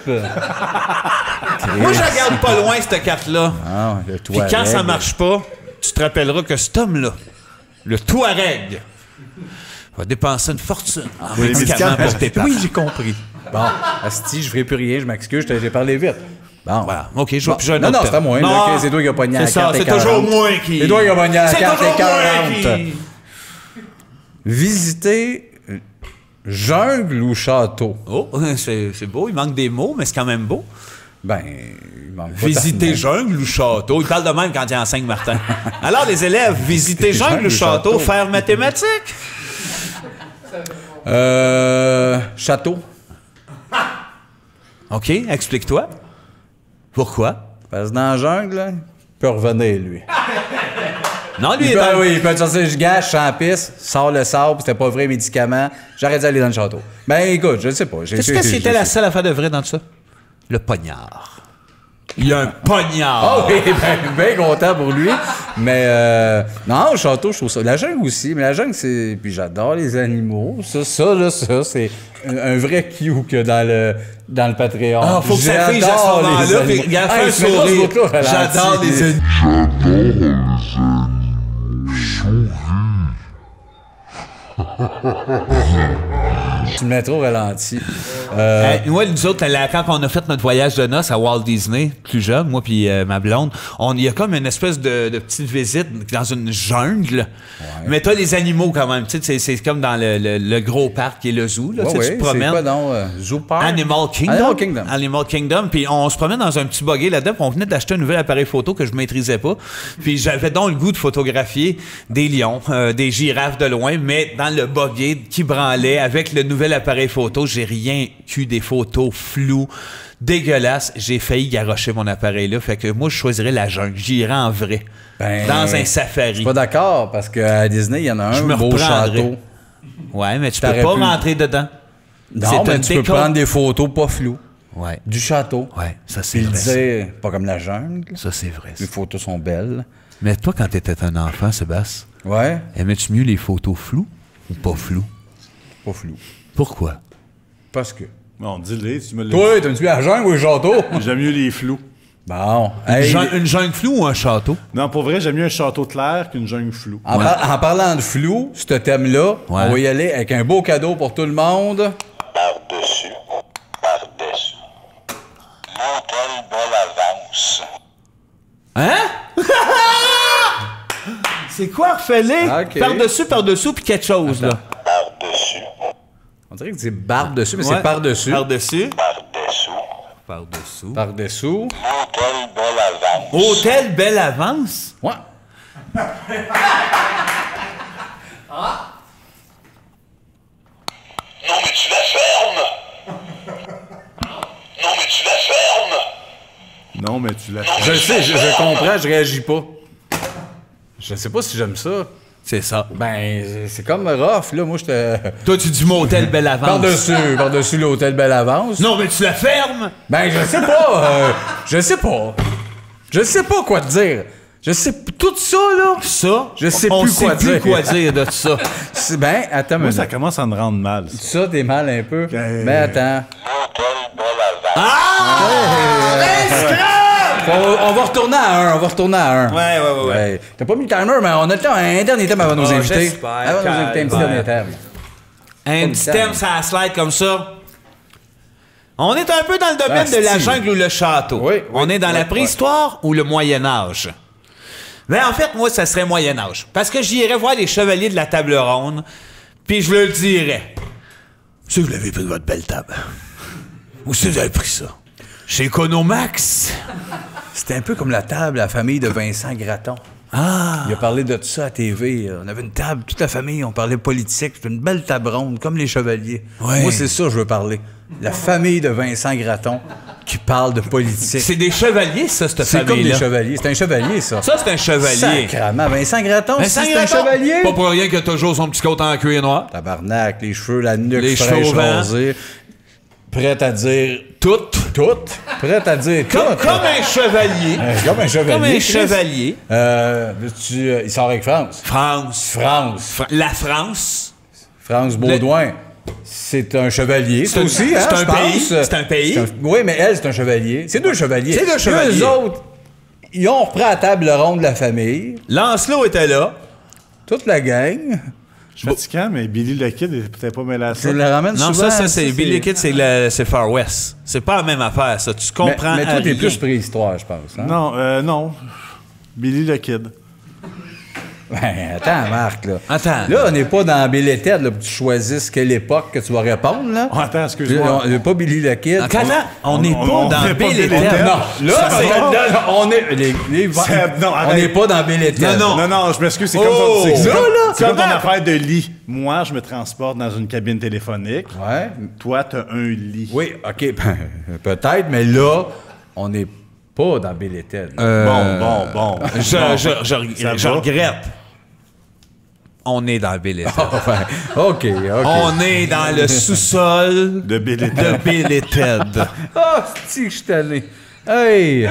Speaker 2: Moi, je regarde pas loin cette carte-là.
Speaker 3: Ah, le
Speaker 2: Puis
Speaker 3: Touareg.
Speaker 2: quand ça marche pas, tu te rappelleras que cet homme-là, le Touareg, va dépenser une fortune en médicaments pour tes parents.
Speaker 3: Oui, j'ai compris. Bon, asti, je ferai plus rien, je m'excuse, j'ai parlé vite. Bon.
Speaker 2: Voilà. OK, je vois
Speaker 3: Bon.
Speaker 2: plus un
Speaker 3: Non,
Speaker 2: autre
Speaker 3: non, c'est à moi.
Speaker 2: terme.
Speaker 3: là,
Speaker 2: Non,
Speaker 3: que c'est toi qui as pogné à la
Speaker 2: c'est ça,
Speaker 3: carte
Speaker 2: c'est
Speaker 3: et 40.
Speaker 2: toujours moi qui...
Speaker 3: C'est toi qui as pogné à la
Speaker 2: C'est
Speaker 3: carte et
Speaker 2: toujours moi
Speaker 3: 40.
Speaker 2: qui...
Speaker 3: Visiter jungle ou château?
Speaker 2: Oh, c'est beau, il manque des mots, mais c'est quand même beau.
Speaker 3: Ben, il manque pas
Speaker 2: Visiter
Speaker 3: tant
Speaker 2: jungle ou château. Il parle de même quand il enseigne Martin. Alors, les élèves, visiter jungle ou château, faire mathématiques.
Speaker 3: Château.
Speaker 2: OK, explique-toi. Pourquoi?
Speaker 3: Parce que dans la jungle, là, il peut revenir, lui.
Speaker 2: Non, lui,
Speaker 3: Il
Speaker 2: il est
Speaker 3: peut,
Speaker 2: dans...
Speaker 3: oui, il peut te sortir, je gâche, je suis en piste, sors le sable, c'était pas vrai médicament, j'arrête d'aller dans le château. Ben écoute, je ne sais pas.
Speaker 2: Qu'est-ce que c'était la seule affaire de vrai dans tout ça? Le poignard. Il y a un poignard.
Speaker 3: Ah oui, ben content pour lui. Mais non, le château, je trouve ça. La jungle aussi, mais la jungle, c'est. Puis j'adore les animaux. Ça, c'est un vrai cue que dans le Patreon.
Speaker 2: Ah, faut que ça fige à ce
Speaker 3: J'adore les
Speaker 2: moment-là,
Speaker 3: animaux.
Speaker 2: puis il a
Speaker 3: Hey,
Speaker 2: fait un
Speaker 3: tu mets
Speaker 2: sourire.
Speaker 3: l'autre là, ralenti,
Speaker 2: J'adore les
Speaker 3: puis-
Speaker 2: animaux.
Speaker 3: Tu me mets trop ralenti.
Speaker 2: Moi, nous autres, quand on a fait notre voyage de noces à Walt Disney, plus jeune, moi puis ma blonde, il y a comme une espèce de petite visite dans une jungle. Ouais. Mais t'as les animaux quand même. Tu sais, c'est comme dans le gros parc qui est le zoo. Là, tu te promènes.
Speaker 3: C'est quoi donc? Zoo Park?
Speaker 2: Animal Kingdom.
Speaker 3: Animal Kingdom.
Speaker 2: Animal Kingdom. Puis on se promène dans un petit buggy là-dedans. Puis on venait d'acheter un nouvel appareil photo que je maîtrisais pas. Puis j'avais donc le goût de photographier des lions, des girafes de loin, mais dans le buggy qui branlait avec le nouvel appareil photo, j'ai rien que des photos floues, dégueulasses. J'ai failli garrocher mon appareil là. Fait que moi, je choisirais la jungle. J'irais en vrai. Dans un safari.
Speaker 3: Je suis pas d'accord, parce qu'à Disney, il y en a un beau château.
Speaker 2: Ouais, mais tu peux pas rentrer dedans.
Speaker 3: Non, mais tu peux prendre des photos pas floues.
Speaker 2: Ouais.
Speaker 3: Du château.
Speaker 2: Ouais, ça c'est
Speaker 3: Puis
Speaker 2: vrai.
Speaker 3: dire, pas comme la jungle.
Speaker 2: Ça c'est vrai.
Speaker 3: Les photos sont belles.
Speaker 2: Mais toi, quand t'étais un enfant, Sébastien,
Speaker 3: ouais.
Speaker 2: aimais-tu mieux les photos floues ou pas floues?
Speaker 3: Pas flou.
Speaker 2: Pourquoi?
Speaker 3: Parce que.
Speaker 4: Non, dis-le, tu me l'as
Speaker 3: Toi, t'aimes-tu la jungle ou le château?
Speaker 4: J'aime mieux les flous.
Speaker 3: Bon.
Speaker 2: Une jungle floue ou un château?
Speaker 4: Non, pour vrai, j'aime mieux un château clair qu'une jungle floue.
Speaker 3: En parlant de flou, ce thème-là, on va y aller avec un beau cadeau pour tout le monde.
Speaker 5: Par-dessus. L'hôtel Bellavance.
Speaker 2: Hein? C'est quoi, refais-les?
Speaker 3: Okay.
Speaker 2: Par-dessus, puis quelque chose, là.
Speaker 5: Par-dessus.
Speaker 3: On dirait que c'est barbe dessus, mais c'est par-dessus.
Speaker 2: Par-dessus.
Speaker 5: Par-dessous.
Speaker 2: Par-dessous.
Speaker 3: Par-dessous.
Speaker 5: L'hôtel Bellavance.
Speaker 2: Hôtel Bellavance?
Speaker 3: Ouais.
Speaker 5: Non, mais tu la fermes. Non, mais tu la fermes.
Speaker 4: Non, mais tu l'as
Speaker 3: Je le sais, je comprends, je réagis pas. Je sais pas si j'aime ça.
Speaker 2: C'est ça.
Speaker 3: Ben, c'est comme rough, là. Moi, j'étais.
Speaker 2: Toi, tu dis motel Bellavance.
Speaker 3: Par-dessus l'hôtel Bellavance.
Speaker 2: Non, mais tu la fermes!
Speaker 3: Ben, je sais pas. Je sais pas quoi te dire. Je sais, tout ça, là.
Speaker 2: Ça,
Speaker 3: Je sais
Speaker 2: on
Speaker 3: plus
Speaker 2: sait
Speaker 3: quoi
Speaker 2: plus
Speaker 3: dire.
Speaker 2: quoi dire de ça.
Speaker 3: Ben, attends,
Speaker 4: Moi,
Speaker 3: mais
Speaker 4: ça commence à me rendre mal.
Speaker 3: ça, t'es mal un peu. Mais attends. On va retourner à un.
Speaker 2: Ouais.
Speaker 3: T'as pas mis le timer, mais on a le temps. Un dernier thème avant nos invités.
Speaker 2: j'espère.
Speaker 3: Avant nos invités, un petit dernier thème.
Speaker 2: Un petit thème, ça slide comme ça. On est un peu dans le domaine de la jungle ou le château.
Speaker 3: Oui,
Speaker 2: On est dans la préhistoire ou le Moyen-Âge. Ben, en fait, moi, ça serait Moyen-Âge. Parce que j'irais voir les chevaliers de la table ronde, puis je leur dirais, si vous l'avez pris de votre belle table, où est-ce que vous avez pris ça? Chez Economax.
Speaker 3: C'était un peu comme la table, la famille de Vincent Gratton.
Speaker 2: Ah!
Speaker 3: Il a parlé de tout ça à TV. On avait une table, toute la famille, on parlait politique. C'était une belle table ronde, comme les chevaliers.
Speaker 2: Ouais.
Speaker 3: Moi, c'est ça que je veux parler. La famille de Vincent Gratton qui parle de politique.
Speaker 2: C'est des chevaliers, ça, cette
Speaker 3: C'est comme
Speaker 2: famille-là.
Speaker 3: des chevaliers. C'est un chevalier, ça.
Speaker 2: Ça, c'est un chevalier.
Speaker 3: Sacrement. Vincent Gratton,
Speaker 2: Vincent
Speaker 3: c'est un
Speaker 2: Gratton.
Speaker 3: chevalier.
Speaker 2: Pas pour rien qu'il a toujours son petit côte en cuir noir.
Speaker 3: Tabarnak, les cheveux, la nuque
Speaker 2: Les
Speaker 3: fraîche
Speaker 2: cheveux au vent.
Speaker 3: rasée. Prête à dire
Speaker 2: Tout.
Speaker 3: tout. Prête à dire tout.
Speaker 2: Comme un chevalier.
Speaker 3: Comme un chevalier.
Speaker 2: Comme un
Speaker 3: Chris.
Speaker 2: chevalier.
Speaker 3: Il sort avec France.
Speaker 2: France. La France.
Speaker 3: France Baudouin. C'est un chevalier. C'est aussi, hein,
Speaker 2: c'est un
Speaker 3: je pense.
Speaker 2: pays. C'est un pays.
Speaker 3: Oui, mais elle, c'est un chevalier. C'est deux chevaliers.
Speaker 2: C'est deux chevaliers.
Speaker 3: Eux autres, ils ont repris la table ronde de la famille.
Speaker 2: Lancelot était là.
Speaker 3: Toute la gang.
Speaker 4: Je suis fatiguant, mais Billy le Kid est peut-être pas mêlé à ça.
Speaker 3: Je le ramène
Speaker 2: Non,
Speaker 3: souvent.
Speaker 2: ça c'est Billy Kid, c'est Far West. C'est pas la même affaire, ça. Tu comprends
Speaker 3: Mais toi,
Speaker 2: à
Speaker 3: t'es
Speaker 2: rien.
Speaker 3: plus préhistoire, je pense. Hein?
Speaker 4: Non. Billy le Kid.
Speaker 3: Ben, attends, Marc, là.
Speaker 2: Attends.
Speaker 3: Là, on n'est pas dans Bill et Ted, là, pour que tu choisisses quelle époque que tu vas répondre, là.
Speaker 4: Oh, attends, excuse-moi.
Speaker 3: On n'est pas Billy le Kid.
Speaker 2: Attends, on n'est pas
Speaker 4: on
Speaker 2: dans
Speaker 4: fait pas
Speaker 2: Bill et
Speaker 4: Bill et
Speaker 2: Ted.
Speaker 4: Ted.
Speaker 3: Non, là,
Speaker 4: Ça va.
Speaker 3: là, on est.
Speaker 4: Non,
Speaker 3: on
Speaker 4: arrête.
Speaker 3: n'est pas dans Bill et Ted.
Speaker 4: Non, je m'excuse, c'est
Speaker 2: Oh,
Speaker 4: comme ton, c'est
Speaker 2: là,
Speaker 4: comme-
Speaker 2: là,
Speaker 4: c'est comme ton
Speaker 2: comment?
Speaker 4: affaire de lit. Moi, je me transporte dans une cabine téléphonique.
Speaker 3: Ouais.
Speaker 4: Toi, t'as un lit.
Speaker 3: Oui, OK. Peut-être, mais là, on n'est pas dans Bill et Ted.
Speaker 4: Bon.
Speaker 2: Je
Speaker 4: va?
Speaker 2: regrette. On est dans Bill et Ted.
Speaker 3: Enfin, OK.
Speaker 2: On est dans le sous-sol
Speaker 4: De Bill et
Speaker 2: de
Speaker 4: Ted.
Speaker 2: Bill et Ted.
Speaker 3: Ah, c'est que je suis tanné. Hey!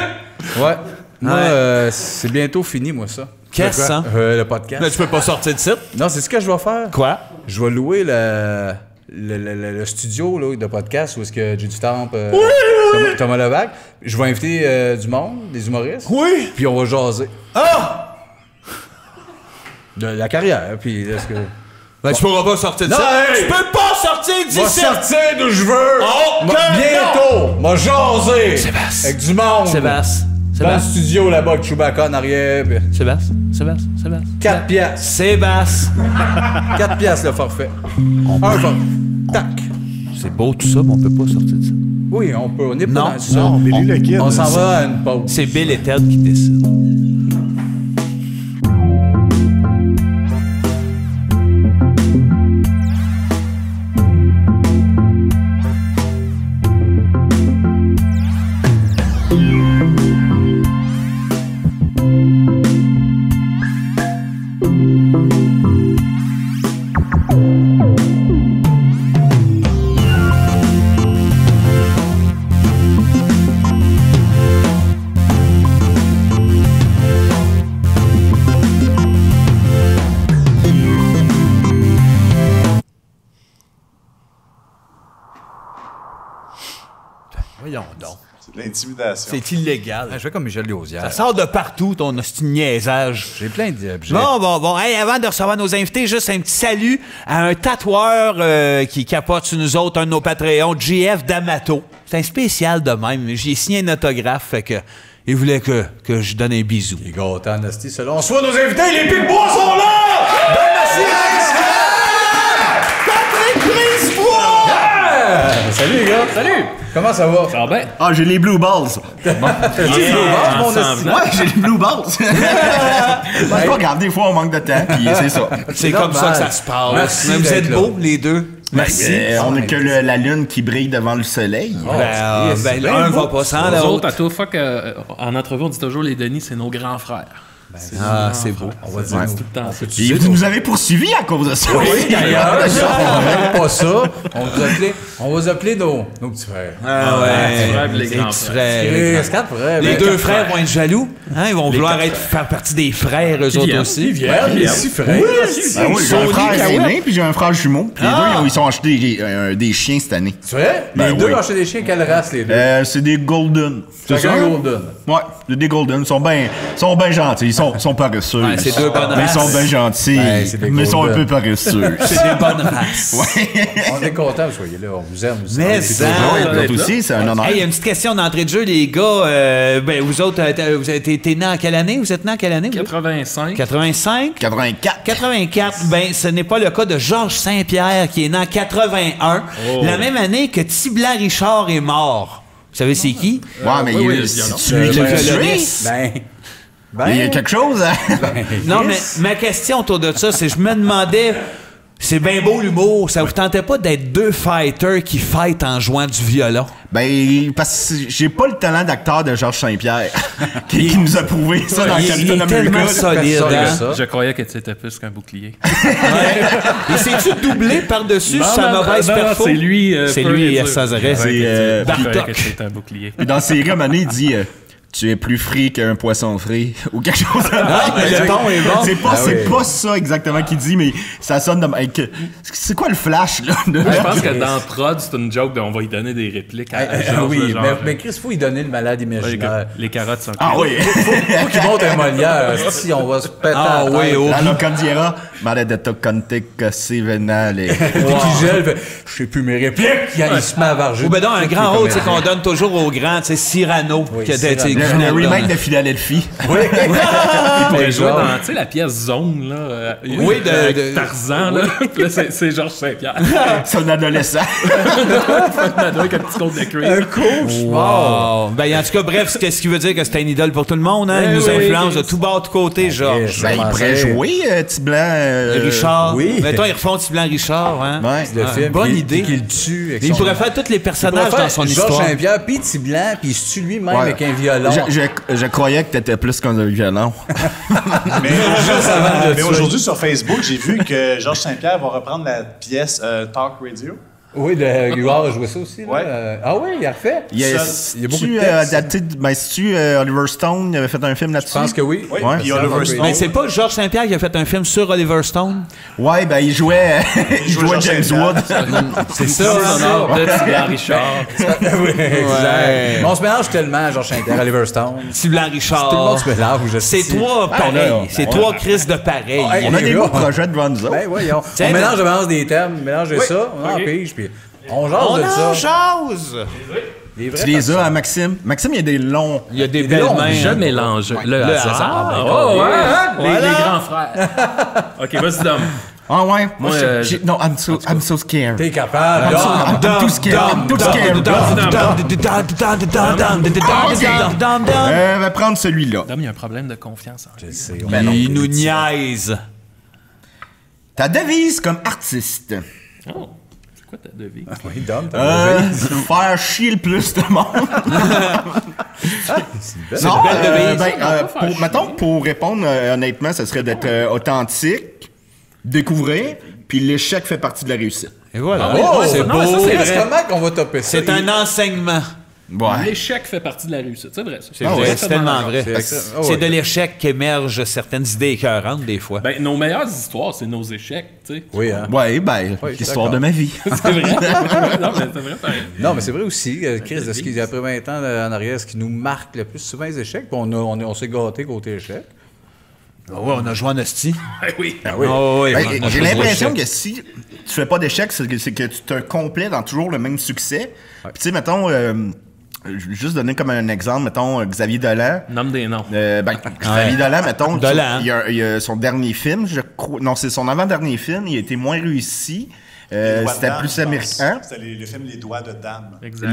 Speaker 3: Ouais. Moi, c'est bientôt fini, moi, ça.
Speaker 2: Qu'est-ce, ça?
Speaker 3: Le podcast.
Speaker 2: Mais tu peux pas sortir de site.
Speaker 3: Non, c'est ce que je vais faire.
Speaker 2: Quoi?
Speaker 3: Je vais louer le studio là, de podcast où est-ce que J du Temple, Thomas Levac. Je vais inviter du monde, des humoristes.
Speaker 2: Oui!
Speaker 3: Puis on va jaser.
Speaker 2: Ah!
Speaker 3: De la carrière, puis est-ce que...
Speaker 2: Ben, tu pourras pas sortir de
Speaker 3: Non,
Speaker 2: ça.
Speaker 3: hey!
Speaker 2: Tu peux pas sortir
Speaker 3: Va
Speaker 2: d'ici.
Speaker 3: sortir d'où je veux!
Speaker 2: Oh,
Speaker 3: Bientôt! M'a jaser!
Speaker 2: Sébastien.
Speaker 3: Avec du monde!
Speaker 2: Sébastien.
Speaker 3: Dans le studio là-bas avec Chewbacca en arrière. puis
Speaker 2: Sébastien.
Speaker 3: 4 piastres.
Speaker 2: Sébastien.
Speaker 3: 4 piastres le forfait. Un forfait. Tac.
Speaker 2: C'est beau tout ça, mais on peut pas sortir de ça.
Speaker 3: Oui, on peut. On n'est pas
Speaker 2: Non,
Speaker 3: dans ça.
Speaker 4: non, Billy le Kid,
Speaker 3: On s'en
Speaker 4: c'est-
Speaker 3: va à une pause.
Speaker 2: C'est Bill et Ted qui décident. Voyons donc.
Speaker 4: C'est de l'intimidation.
Speaker 2: C'est illégal.
Speaker 3: Je fais comme Michel Lausière.
Speaker 2: Ça sort de partout, ton hostie de niaisage.
Speaker 3: J'ai plein d'objets.
Speaker 2: Bon. Hey, avant de recevoir nos invités, juste un petit salut à un tatoueur qui capote sur nous autres, un de nos Patreons, JF D'Amato. C'est un spécial de même. J'ai signé un autographe, fait que il voulait que je donne un bisou.
Speaker 3: Les gâteaux en esti, selon. On soit nos invités, les Pic-Bois sont là! Salut les gars! Salut! Comment ça va?
Speaker 6: Ça va bien?
Speaker 7: Ah, j'ai les blue balls.
Speaker 3: T'as dit les Pic-Bois, mon esti?
Speaker 7: Ouais, j'ai les blue balls. C'est pas grave, des fois on manque de temps, puis c'est ça.
Speaker 2: C'est comme ça que ça se passe.
Speaker 3: Merci
Speaker 2: Mais vous êtes
Speaker 3: d'être
Speaker 2: beaux, les deux. Merci.
Speaker 7: On n'a que la lune qui brille devant le soleil.
Speaker 2: Ben, l'un va pas sans
Speaker 6: Nous
Speaker 2: l'autre.
Speaker 6: autres, à toute fois qu'en entrevue, on dit toujours les Denis, c'est nos grands frères.
Speaker 2: c'est beau.
Speaker 3: On va dire.
Speaker 7: Ouais.
Speaker 6: Tout le temps.
Speaker 7: Et vous nous avez poursuivis à cause de ça.
Speaker 3: Oui, d'ailleurs, on n'aime pas ça. On va vous appeler nos petits frères.
Speaker 2: Ah ouais.
Speaker 6: Les grands
Speaker 2: petits
Speaker 6: frères.
Speaker 2: frères.
Speaker 3: frères.
Speaker 2: Les deux frères vont être jaloux. Hein? Ils vont vouloir faire partie des frères, eux autres aussi.
Speaker 3: Les six frères.
Speaker 7: Ah oui, j'ai un frère aîné puis j'ai un frère jumeau. Puis les deux, ils sont achetés des chiens cette année.
Speaker 3: C'est vrai?
Speaker 7: Ben
Speaker 3: Les deux
Speaker 7: oui.
Speaker 3: ont acheté des chiens, quelle race, les deux?
Speaker 7: C'est des golden.
Speaker 3: C'est ça, Golden.
Speaker 7: Ouais, c'est des golden. Ils sont bien gentils. Ils sont paresseux.
Speaker 2: Ouais, c'est deux bonnes
Speaker 7: Mais ils sont
Speaker 2: races.
Speaker 7: bien gentils.
Speaker 3: Ouais, c'est des
Speaker 7: Mais ils sont un
Speaker 3: golden.
Speaker 7: peu paresseux.
Speaker 2: C'est des bonnes races.
Speaker 3: On est contents que vous soyez là. On vous aime.
Speaker 2: Mais
Speaker 3: C'est
Speaker 2: ça-
Speaker 3: toujours-
Speaker 7: L'autre aussi, c'est un honneur.
Speaker 2: Hey, il y a une petite question d'entrée de jeu, les gars. Vous autres, vous avez été nés en quelle année? Vous êtes nés en quelle année? vous?
Speaker 6: 85.
Speaker 2: 85?
Speaker 7: 84.
Speaker 2: 84, ben ce n'est pas le cas de Georges Saint-Pierre qui est né en 81, la même année que Tiblan Richard est mort. Vous savez c'est qui?
Speaker 7: Ouais, mais
Speaker 6: oui,
Speaker 7: il
Speaker 6: oui,
Speaker 7: c'est
Speaker 6: le
Speaker 7: lui qui l'a tué.
Speaker 2: violoniste.
Speaker 7: Il y a quelque chose, hein?
Speaker 2: Non, mais ma question autour de ça, c'est je me demandais, c'est bien beau l'humour, ça vous tentait pas d'être deux fighters qui fightent en jouant du violon?
Speaker 7: Ben, parce que j'ai pas le talent d'acteur de Georges Saint-Pierre qui nous a prouvé ça dans
Speaker 2: Il
Speaker 7: Captain
Speaker 2: est tellement
Speaker 7: America.
Speaker 2: solide,
Speaker 3: Personne
Speaker 2: hein?
Speaker 3: ne ça.
Speaker 6: Je croyais que c'était plus qu'un bouclier.
Speaker 2: Et c'est-tu doublé par-dessus
Speaker 6: Non,
Speaker 2: sa
Speaker 6: non,
Speaker 2: mauvaise
Speaker 6: non,
Speaker 2: perfo?
Speaker 6: c'est lui,
Speaker 2: C'est
Speaker 6: pur
Speaker 2: lui,
Speaker 6: et dur.
Speaker 2: sans arrêt.
Speaker 7: C'est,
Speaker 6: Je croyais
Speaker 2: Bartok.
Speaker 6: que c'était un bouclier.
Speaker 7: Puis dans la série, à un moment donné, il dit tu es plus frit qu'un poisson frit ou quelque chose de
Speaker 2: Ah, mais le ton est bon.
Speaker 7: C'est pas ça exactement qu'il dit, mais ça sonne de. C'est quoi le flash, là?
Speaker 6: Je pense que dans Prod, c'est une joke on va lui donner des répliques à Georges,
Speaker 3: Oui,
Speaker 6: genre,
Speaker 3: mais Chris, il faut lui donner le malade imaginaire.
Speaker 6: les carottes sont
Speaker 7: Ah oui!
Speaker 3: Faut qu'il monte un Molière. Si on va se péter
Speaker 2: Ah
Speaker 3: la
Speaker 2: oui,
Speaker 3: tête.
Speaker 2: oh.
Speaker 7: La locandiera, maledetto conte così venale.
Speaker 3: Puis qui gèle, fait, je sais plus mes répliques. Il se met à varger.
Speaker 2: Ou ben non, un grand rôle, c'est qu'on donne toujours aux grands, tu sais, Cyrano.
Speaker 3: Oui,
Speaker 2: qui a-
Speaker 3: Cyrano.
Speaker 2: tu sais,
Speaker 7: Le
Speaker 2: finalement.
Speaker 7: remake de Philadelphie.
Speaker 6: Il pourrait jouer
Speaker 3: Genre.
Speaker 6: dans, tu sais, la pièce Zone, là.
Speaker 2: Oui,
Speaker 6: avec
Speaker 2: de-
Speaker 6: Tarzan, là. Puis là, c'est Georges Saint-Pierre.
Speaker 7: C'est un adolescent.
Speaker 6: Avec un petit côte de cuir.
Speaker 3: Un couche.
Speaker 2: Wow. Ben, en tout cas, bref, ce qui veut dire que c'est une idole pour tout le monde, hein? Il nous
Speaker 6: oui,
Speaker 2: influence de
Speaker 6: oui.
Speaker 2: tout bas, de côté, Georges.
Speaker 7: Ben, il pourrait jouer, Tiblan.
Speaker 2: Richard.
Speaker 3: oui.
Speaker 2: Mettons, ils refont Tiblan Richard, hein?
Speaker 7: Ouais.
Speaker 3: Le
Speaker 2: Ah,
Speaker 3: film.
Speaker 2: bonne
Speaker 3: puis
Speaker 2: idée.
Speaker 3: qu'il le tue. avec
Speaker 2: Il
Speaker 3: son-
Speaker 2: pourrait faire tous les
Speaker 3: Il pourrait
Speaker 2: personnages
Speaker 3: faire
Speaker 2: dans son
Speaker 3: Georges
Speaker 2: histoire.
Speaker 3: Saint-Pierre, puis petit blanc, puis il se tue lui-même
Speaker 7: Ouais.
Speaker 3: avec un violon.
Speaker 7: Je croyais que t'étais plus qu'un violon.
Speaker 4: Mais aujourd'hui, sur Facebook, j'ai vu que Georges Saint-Pierre va reprendre la pièce Talk Radio.
Speaker 3: Oui, de Huard a joué ça aussi. Là.
Speaker 4: Ouais.
Speaker 3: Ah oui, il a refait.
Speaker 7: Il y a
Speaker 3: beaucoup de textes.
Speaker 7: adapté. Ben, si-tu Oliver Stone, il avait fait un film là-dessus?
Speaker 3: Je pense que oui.
Speaker 4: Oui,
Speaker 7: Ouais.
Speaker 4: puis Oliver Stone.
Speaker 2: Mais c'est pas Georges Saint-Pierre qui a fait un film sur Oliver Stone?
Speaker 7: Ouais, ben, il jouait
Speaker 4: jouait
Speaker 7: James
Speaker 4: Saint-Pierre.
Speaker 7: Wood.
Speaker 3: C'est ça.
Speaker 6: Sonore de Tiblan Richard.
Speaker 3: Oui, exact. Mais on se mélange tellement, Georges Saint-Pierre, Oliver Stone.
Speaker 2: Tiblan
Speaker 3: Tout le
Speaker 2: Richard.
Speaker 3: monde se mélange.
Speaker 2: C'est trois pareils. C'est trois Chris de pareil.
Speaker 3: Ouais.
Speaker 7: On a des
Speaker 3: Les
Speaker 7: beaux
Speaker 3: gars.
Speaker 7: projets devant nous autres.
Speaker 3: Ben voyons.
Speaker 2: Tiens,
Speaker 3: On mélange des thèmes, mélange ça, on en pige, puis on jase
Speaker 2: On
Speaker 3: de
Speaker 2: en
Speaker 3: ça.
Speaker 2: jase!
Speaker 3: Des vrais
Speaker 7: Tu les as
Speaker 3: personnes.
Speaker 7: à Maxime. Maxime, il y a des longs.
Speaker 2: Il y a des
Speaker 3: Des
Speaker 2: belles
Speaker 3: longs,
Speaker 2: mains.
Speaker 6: Je
Speaker 2: hein.
Speaker 6: mélange le
Speaker 2: Le
Speaker 6: hasard.
Speaker 2: hasard.
Speaker 6: Oh, ouais, hein?
Speaker 2: Voilà.
Speaker 6: Les grands frères. OK, vas-y, Dom.
Speaker 7: Ah ouais?
Speaker 6: Moi,
Speaker 7: Non, I'm so scared.
Speaker 3: T'es capable.
Speaker 7: I'm too scared. I'm too scared. Va prendre celui-là.
Speaker 6: Dom, il y a un problème de confiance en lui.
Speaker 3: Je sais,
Speaker 7: Ben non.
Speaker 2: Il nous niaise.
Speaker 7: Ta devise comme artiste.
Speaker 6: Oh, c'est quoi ta devise?
Speaker 3: Oui, Dom, t'as
Speaker 7: Faire chier le plus de monde. Non,
Speaker 2: belle devise.
Speaker 7: mettons, pour répondre honnêtement, ce serait d'être authentique, découvrir, puis l'échec fait partie de la réussite.
Speaker 2: Et voilà.
Speaker 3: Oh,
Speaker 2: c'est
Speaker 6: non, mais ça,
Speaker 2: beau.
Speaker 6: c'est vrai.
Speaker 3: Comment qu'on va topper ça?
Speaker 2: C'est un enseignement.
Speaker 7: Ouais.
Speaker 6: L'échec fait partie de la réussite. C'est vrai, ça.
Speaker 2: C'est vrai, c'est tellement vrai.
Speaker 3: C'est- oh,
Speaker 2: C'est
Speaker 3: ouais.
Speaker 2: de l'échec qu'émergent certaines idées écœurantes, des fois.
Speaker 6: Ben, nos meilleures histoires, c'est nos échecs, tu sais.
Speaker 3: Oui, hein?
Speaker 7: Ouais, ben,
Speaker 3: Oui,
Speaker 7: l'histoire
Speaker 3: d'accord.
Speaker 7: de ma vie.
Speaker 6: C'est vrai. Non, mais c'est vrai, pareil.
Speaker 3: Non, mais c'est vrai aussi, Chris, de ce qui, après 20 ans en arrière, ce qui nous marque le plus souvent les échecs, puis on s'est gâté côté échec.
Speaker 2: Ah ouais, on a joué en hostie.
Speaker 6: Ben oui.
Speaker 3: oui.
Speaker 2: Oh, oui,
Speaker 7: Ben,
Speaker 2: on a
Speaker 7: j'ai
Speaker 2: joué
Speaker 7: l'impression
Speaker 2: d'échec.
Speaker 7: que si tu fais pas d'échec, c'est que tu te complais dans toujours le même succès. Puis tu sais, mettons, je vais juste donner comme un exemple, mettons, Xavier Dolan.
Speaker 6: Nomme des noms.
Speaker 7: Xavier Dolan, mettons,
Speaker 2: Dolan.
Speaker 7: il y a son dernier film, je crois, non, c'est son avant-dernier film, il a été moins réussi. C'était plus américain.
Speaker 4: C'était le film Les Doigts de Dame.
Speaker 6: Exact.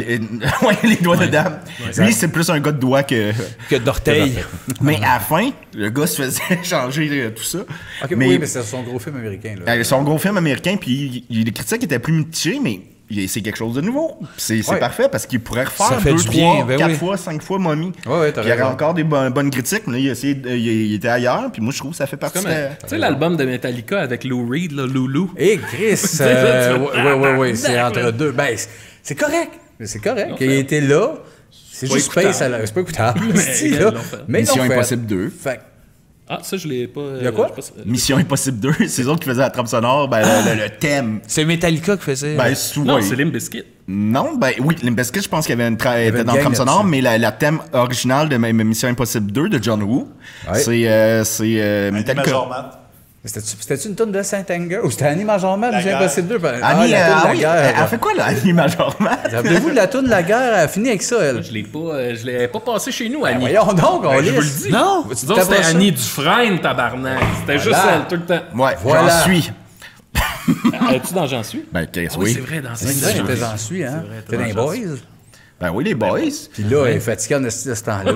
Speaker 7: Ouais, les doigts de dame. Lui, c'est plus un gars de doigts que.
Speaker 2: Que d'orteil.
Speaker 7: Mais à la fin, le gars se faisait changer tout ça.
Speaker 3: OK, oui, mais c'est son gros film américain. Là.
Speaker 7: Son gros film américain, puis les critiques étaient plus mitigées, mais c'est quelque chose de nouveau. C'est parfait parce qu'il pourrait refaire
Speaker 2: Ça fait
Speaker 7: 2,
Speaker 2: du
Speaker 7: 3,
Speaker 2: bien, ben
Speaker 7: 4
Speaker 2: oui.
Speaker 7: fois, 5 fois Mommy.
Speaker 3: Ouais, t'as
Speaker 7: Puis il y aurait
Speaker 3: raison.
Speaker 7: encore des bonnes critiques, mais là, il était ailleurs, puis moi, je trouve que ça fait partie
Speaker 6: Comme,
Speaker 7: de...
Speaker 6: tu sais, l'album de Metallica avec Lou Reed, là, Loulou.
Speaker 3: Et Chris, oui, c'est entre deux. Ben, c'est correct. C'est correct. Il était là. C'est juste space à la... C'est pas écoutable.
Speaker 6: Mais
Speaker 3: là.
Speaker 6: ils l'ont fait.
Speaker 3: Mais ils
Speaker 7: Mission
Speaker 3: l'ont fait.
Speaker 7: Impossible 2.
Speaker 3: Fait
Speaker 6: Ah, ça, je l'ai pas...
Speaker 3: Il y a quoi?
Speaker 7: Mission Impossible 2, c'est eux autres qui faisaient la trame sonore, ben, le thème.
Speaker 2: C'est Metallica qui faisait.
Speaker 7: Ben,
Speaker 6: Non,
Speaker 7: ouais.
Speaker 6: c'est Limp Bizkit.
Speaker 7: Non, ben oui, Limp Bizkit, je pense qu'il y avait était
Speaker 3: une
Speaker 7: dans le
Speaker 3: gang
Speaker 7: trame sonore,
Speaker 3: là-dessus.
Speaker 7: mais la thème originale de Mission Impossible 2 de John Woo,
Speaker 3: Ouais.
Speaker 7: c'est Metallica.
Speaker 4: Majormat.
Speaker 3: C'était-tu une tonne de Saint-Anger? Ou c'était Annie Majorman? J'ai
Speaker 4: guerre.
Speaker 3: impossible deux.
Speaker 7: Annie,
Speaker 3: la toune de la
Speaker 7: oui,
Speaker 3: guerre.
Speaker 7: elle fait quoi, là, Annie Majorman?
Speaker 3: Rappelez-vous de la toune de la guerre, elle a fini avec ça, elle.
Speaker 6: Je l'ai pas passé chez nous, Annie.
Speaker 3: Voyons donc, on
Speaker 6: Je vous le
Speaker 3: lisse.
Speaker 6: dis.
Speaker 2: Non!
Speaker 6: Tu dis c'était Annie Dufresne, tabarnak. C'était juste
Speaker 3: Voilà.
Speaker 6: elle, tout le temps.
Speaker 7: Ouais,
Speaker 3: Voilà.
Speaker 7: j'en suis.
Speaker 6: Es-tu dans J'en suis?
Speaker 7: Ben, Chris,
Speaker 6: Oui,
Speaker 7: oui.
Speaker 6: c'est vrai, dans
Speaker 3: C'est vrai,
Speaker 6: J'en
Speaker 3: t'es
Speaker 6: suis.
Speaker 3: j'en suis, hein?
Speaker 6: vrai,
Speaker 3: T'es dans les
Speaker 6: j'en
Speaker 3: boys.
Speaker 6: suis.
Speaker 7: Ben oui, les boys.
Speaker 3: Puis là, elle est fatiguée en esti de ce temps-là.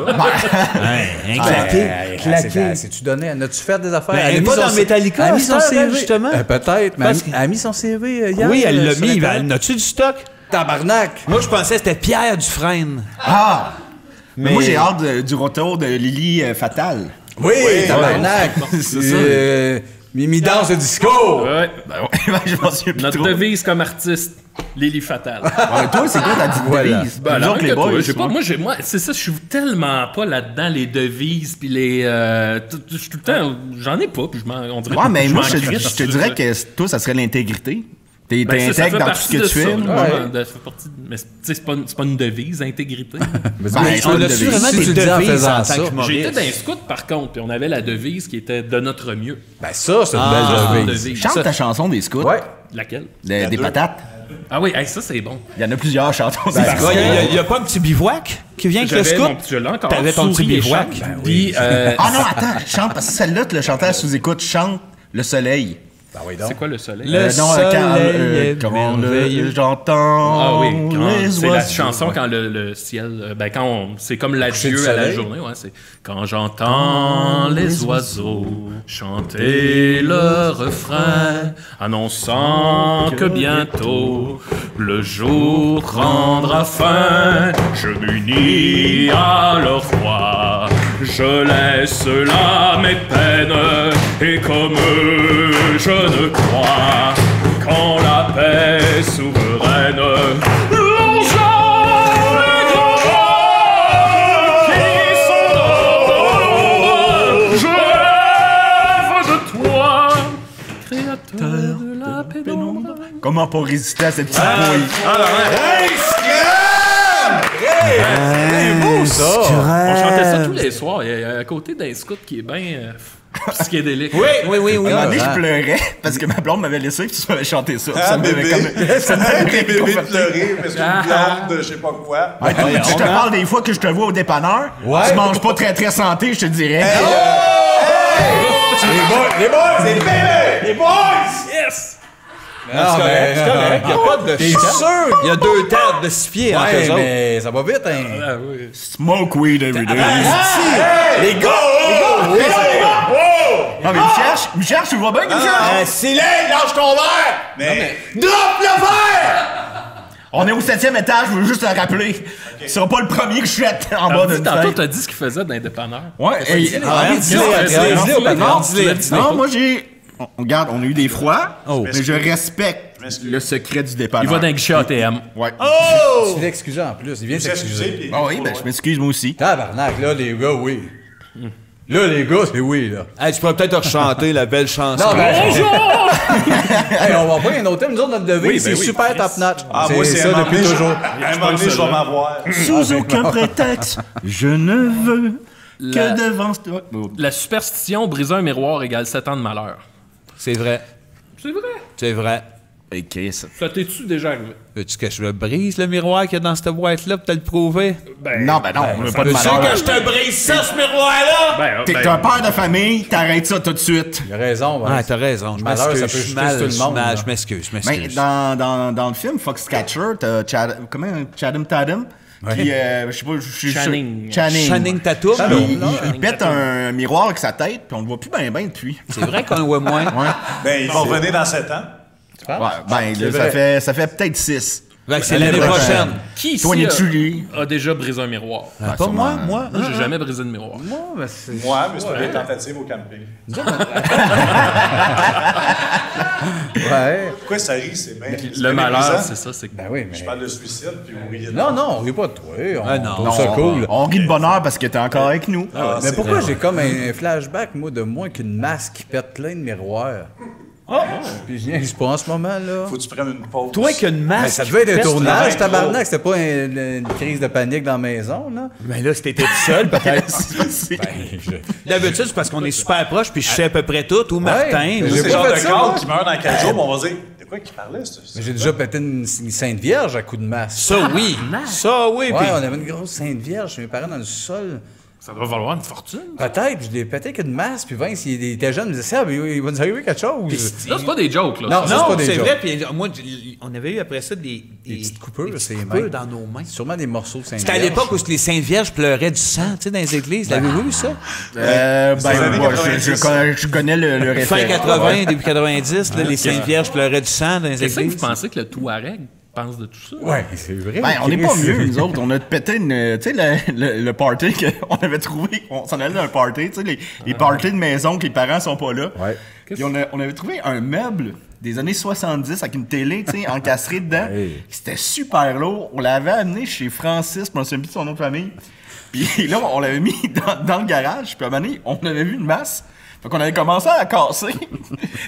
Speaker 2: Claqué.
Speaker 3: C'est-tu donné? As-tu fait des affaires?
Speaker 2: Ben, elle
Speaker 3: a
Speaker 2: est
Speaker 3: mis
Speaker 2: pas
Speaker 3: son
Speaker 2: dans
Speaker 3: C-
Speaker 2: Metallica,
Speaker 3: Elle a mis
Speaker 2: cette
Speaker 3: son
Speaker 2: heure,
Speaker 3: CV.
Speaker 2: justement.
Speaker 3: Peut-être, mais
Speaker 2: Parce
Speaker 3: elle a mis son CV hier.
Speaker 2: Oui, elle l'a
Speaker 3: sur
Speaker 2: mis.
Speaker 3: Internet.
Speaker 2: Elle n'a-tu du stock?
Speaker 3: Tabarnak!
Speaker 2: Moi, je pensais que c'était Pierre Dufresne.
Speaker 7: Ah!
Speaker 2: Mais-
Speaker 7: Moi, j'ai hâte du retour de Lily Fatal.
Speaker 3: Oui, tabarnak!
Speaker 7: c'est ça.
Speaker 3: Mimi danse le disco!
Speaker 6: Ouais.
Speaker 7: Ben, je m'en souviens plus
Speaker 6: Notre
Speaker 7: trop.
Speaker 6: devise comme artiste, Lily Fatal.
Speaker 7: Ouais, toi, c'est quoi ta petite
Speaker 3: Voilà.
Speaker 7: devise?
Speaker 6: Ben,
Speaker 7: Nous
Speaker 6: la
Speaker 7: autres,
Speaker 6: même
Speaker 7: les
Speaker 6: que toi,
Speaker 7: boys.
Speaker 6: je sais pas,
Speaker 7: ouais.
Speaker 6: moi, c'est ça, je suis tellement pas là-dedans, les devises, puis les... je suis tout le temps... J'en ai pas, puis on dirait...
Speaker 7: Ouais, mais
Speaker 6: je
Speaker 7: moi,
Speaker 6: m'en
Speaker 7: je
Speaker 6: crisse,
Speaker 7: te dirais que toi, ça serait l'intégrité. T'es
Speaker 6: Ben, ça
Speaker 7: intègre
Speaker 6: fait
Speaker 7: dans tout ce
Speaker 6: partie
Speaker 7: que
Speaker 6: de
Speaker 7: tu fais.
Speaker 6: ça,
Speaker 7: là.
Speaker 6: là, ça fait partie de- mais tu sais, c'est pas une devise, intégrité.
Speaker 3: Mais
Speaker 7: Ben,
Speaker 3: tu
Speaker 7: on
Speaker 3: l'as-tu
Speaker 7: a devise.
Speaker 3: vraiment
Speaker 2: Si
Speaker 3: des
Speaker 2: tu le dis en
Speaker 3: devises
Speaker 2: faisant
Speaker 3: en
Speaker 2: ça.
Speaker 3: ça?
Speaker 6: J'étais dans un scout, par contre, puis on avait la devise qui était de notre mieux.
Speaker 3: Ben ça, c'est une
Speaker 6: Ah,
Speaker 3: belle devise.
Speaker 6: devise.
Speaker 7: Chante
Speaker 6: Ça-
Speaker 7: ta chanson des scouts.
Speaker 3: Ouais.
Speaker 6: Laquelle?
Speaker 7: Des patates.
Speaker 6: Ah oui, hey, ça, c'est bon.
Speaker 7: Il y en a plusieurs chansons.
Speaker 2: Il n'y a pas un petit bivouac qui vient avec le
Speaker 6: J'avais
Speaker 2: scout?
Speaker 6: je l'ai encore.
Speaker 2: T'avais ton petit
Speaker 6: Souris et
Speaker 2: bivouac.
Speaker 6: chante.
Speaker 2: Ben oui.
Speaker 6: Puis,
Speaker 7: Ah non, attends, chante, parce que celle-là, tu le chantais à sous-écoute, chante le soleil.
Speaker 3: Ben oui donc.
Speaker 6: c'est quoi le soleil?
Speaker 2: Le
Speaker 7: Non,
Speaker 2: soleil est
Speaker 7: quand
Speaker 2: merveilleux.
Speaker 7: j'entends
Speaker 6: Ah oui,
Speaker 7: les
Speaker 6: c'est la
Speaker 7: oiseaux.
Speaker 6: chanson quand le ciel, ben c'est comme
Speaker 3: du
Speaker 6: l'adieu à la
Speaker 3: soleil.
Speaker 6: journée, ouais, c'est quand j'entends les oiseaux chanter le refrain, annonçant que bientôt le jour prendra fin, je m'unis à leur voix, je laisse là mes peines, et comme eux, je ne crois qu'en la paix souveraine. Longeant les grands qui sont d'or, je rêve de toi, créateur de la pénombre.
Speaker 7: Comment pas résister à cette petite bouille?
Speaker 3: C'est beau ça!
Speaker 6: On chantait ça tous les soirs. Il y a à côté d'un scout qui est bien psychédélique.
Speaker 2: Oui.
Speaker 7: À un moment donné,
Speaker 3: Ah,
Speaker 7: je pleurais parce que ma blonde m'avait laissé et tu m'avais chanté ça. Ça m'avait comme... Ça m'avait
Speaker 4: Bébé de
Speaker 7: réconforté.
Speaker 4: pleurer, parce qu'une blonde de je sais pas quoi.
Speaker 7: Ouais, je te parle des fois que je te vois au dépanneur.
Speaker 3: Ouais.
Speaker 7: Tu manges pas très très santé, je te dirais.
Speaker 3: Les boys! C'est les bébés! Les boys!
Speaker 6: Yes!
Speaker 3: Non,
Speaker 2: C'est correct, c'est correct. Il n'y a pas de
Speaker 3: T'es
Speaker 2: chant.
Speaker 3: sûr?
Speaker 2: Il y a 2 tables de 6 pieds entre
Speaker 3: Ouais,
Speaker 2: eux autres.
Speaker 3: mais ça va vite, hein?
Speaker 6: Ah oui.
Speaker 7: Smoke weed every day.
Speaker 3: Les gars!
Speaker 7: Non, mais il me cherche, tu le vois bien qu'il me cherche.
Speaker 3: Silène, lâche ton verre!
Speaker 4: Mais
Speaker 3: Drop le verre!
Speaker 7: On est au 7e étage, je veux juste te rappeler. Tu seras pas le premier que je jette en bas de
Speaker 6: Tantôt, t'as dit ce qu'il faisait dans les dépanneurs.
Speaker 7: Ouais,
Speaker 3: dis-le au patron.
Speaker 7: Non,
Speaker 6: Dis-le, dis-le.
Speaker 7: non, moi j'ai. Regarde, on a eu des froids,
Speaker 2: Oh.
Speaker 7: mais je respecte le secret du dépanneur.
Speaker 6: Il va dans un guichet ATM.
Speaker 7: Ouais.
Speaker 3: Tu l'as excusé en plus, il vient de s'excuser.
Speaker 7: Ah oui, ben je m'excuse moi aussi.
Speaker 3: Tabarnak, là, les gars, oui. Là, les gars, c'est oui, là.
Speaker 2: Hey, tu pourrais peut-être rechanter la belle chanson.
Speaker 3: Non, ben, hey, on va pas un autre thème. Nous autres, notre devise,
Speaker 6: Oui, ben
Speaker 3: c'est
Speaker 6: oui,
Speaker 3: super
Speaker 6: Chris.
Speaker 3: top-notch.
Speaker 4: Ah, moi, c'est
Speaker 3: ça depuis toujours.
Speaker 4: À un moment donné, je vais m'avoir.
Speaker 7: Sous aucun prétexte, je ne veux
Speaker 6: La-
Speaker 7: que devant toi.
Speaker 6: La superstition, briser un miroir égale 7 ans de malheur.
Speaker 2: C'est vrai.
Speaker 6: C'est vrai.
Speaker 2: C'est vrai.
Speaker 7: Et Chris.
Speaker 6: Ça t'es-tu déjà arrivé?
Speaker 2: Veux-tu que je le brise, le miroir qu'il y a dans cette boîte-là, pour te le prouver?
Speaker 7: Non, ben non, on n'a pas de
Speaker 2: Veux-tu
Speaker 7: malheur.
Speaker 2: que je te brise ça, ce miroir-là?
Speaker 7: T'es un père de famille, t'arrêtes ça tout de suite.
Speaker 3: Il a raison,
Speaker 2: Ah, t'as raison. Je
Speaker 3: Malheur, ça
Speaker 2: m'excuse.
Speaker 3: peut
Speaker 2: Je suis
Speaker 3: jeter
Speaker 2: mal,
Speaker 3: sur tout le monde, là.
Speaker 2: je m'excuse, je
Speaker 7: Mais
Speaker 2: m'excuse.
Speaker 7: dans le film Foxcatcher, t'as Channing Tatum, qui, je sais pas,
Speaker 6: Channing.
Speaker 2: Channing Tatum?
Speaker 7: Il pète un miroir avec sa tête, puis on le voit plus bien depuis.
Speaker 2: C'est vrai qu'on le voit moins.
Speaker 4: Ben, ils vont revenir dans 7 ans.
Speaker 3: France?
Speaker 7: Ouais, ben, là, ça fait peut-être 6.
Speaker 2: C'est l'année prochaine.
Speaker 6: Qui ici
Speaker 7: Toi, tu
Speaker 6: a déjà brisé un miroir?
Speaker 2: Pas moi.
Speaker 6: Moi, j'ai jamais brisé de miroir.
Speaker 3: Moi,
Speaker 4: C'est pas des tentatives au camping.
Speaker 3: Ouais.
Speaker 4: Pourquoi ça rit? C'est bien.
Speaker 6: Le malheur, c'est ça. C'est que...
Speaker 3: Ben oui, mais...
Speaker 4: Je parle de suicide, puis vous riez de
Speaker 3: Non, on rit pas de toi.
Speaker 2: non.
Speaker 3: On trouve ça cool.
Speaker 7: On rit de bonheur parce que t'es encore avec nous.
Speaker 3: Mais pourquoi j'ai comme un flashback, moi, de moi qu'une masque qui pète plein de miroirs? Puis je sais pas en ce moment, là.
Speaker 4: Faut que tu prennes une pause.
Speaker 2: Toi qui as une masque.
Speaker 3: Ben, ça devait être un tournage,
Speaker 4: trop.
Speaker 3: tabarnak. C'était pas une crise de panique dans la maison, là.
Speaker 2: Ben là, si t'étais tout seul, peut-être.
Speaker 3: Ben,
Speaker 2: D'habitude, c'est parce qu'on est super proches, puis je sais à peu près tout. Ou Martin.
Speaker 3: mais
Speaker 2: ou-
Speaker 3: j'ai
Speaker 4: C'est le
Speaker 3: pas
Speaker 4: genre
Speaker 3: fait
Speaker 4: de
Speaker 3: ça,
Speaker 4: cadre
Speaker 3: moi.
Speaker 4: qui meurt dans 4 jours, mais on va dire, de quoi qu'il parlait,
Speaker 3: Mais j'ai déjà pété une Sainte Vierge à coup de masque.
Speaker 2: Ça, oui. Ça, oui.
Speaker 3: Ouais,
Speaker 2: puis-
Speaker 3: on avait une grosse Sainte Vierge chez mes parents dans le sol.
Speaker 6: Ça doit valoir une fortune.
Speaker 3: Peut-être, puis je l'ai pété qu'une masque, puis Vince, il était jeune, il me disait, ah, il va nous arriver quelque chose.
Speaker 6: Là, c'est pas des jokes, là.
Speaker 3: Non, ça,
Speaker 2: Non,
Speaker 3: pas des
Speaker 2: c'est
Speaker 3: jokes.
Speaker 2: vrai. Puis on avait eu après ça des
Speaker 3: petites coupures,
Speaker 2: des
Speaker 3: c'est
Speaker 2: petites
Speaker 3: les
Speaker 2: coupures
Speaker 3: mains.
Speaker 2: dans nos mains.
Speaker 3: Sûrement des morceaux de Sainte
Speaker 2: C'était à
Speaker 3: Vierge.
Speaker 2: l'époque où les Saintes Vierges pleuraient du sang, tu sais, dans les églises. L'avez-vous vu, ça?
Speaker 7: Moi, je connais le
Speaker 2: Fin
Speaker 7: référent.
Speaker 2: 80, début 90, là, les Saintes Vierges pleuraient du sang dans les
Speaker 6: Qu'est-ce que vous
Speaker 2: églises.
Speaker 6: pensez que le Touareg pense de tout ça?
Speaker 3: Ouais, c'est vrai.
Speaker 7: Ben, on n'est pas
Speaker 3: Chris.
Speaker 7: mieux, nous autres. On a pété une. Tu sais, le party qu'on avait trouvé. On s'en allait dans un party, tu sais, les parties de maison que les parents sont pas là.
Speaker 3: Ouais.
Speaker 7: Puis on avait trouvé un meuble des années 70 avec une télé, tu sais, encastrée dedans.
Speaker 3: Ouais.
Speaker 7: C'était super lourd. On l'avait amené chez Francis, je me souviens plus de son nom de famille. Puis là, on l'avait mis dans le garage. Puis à un moment donné, on avait vu une masse. Fait qu'on avait commencé à la casser.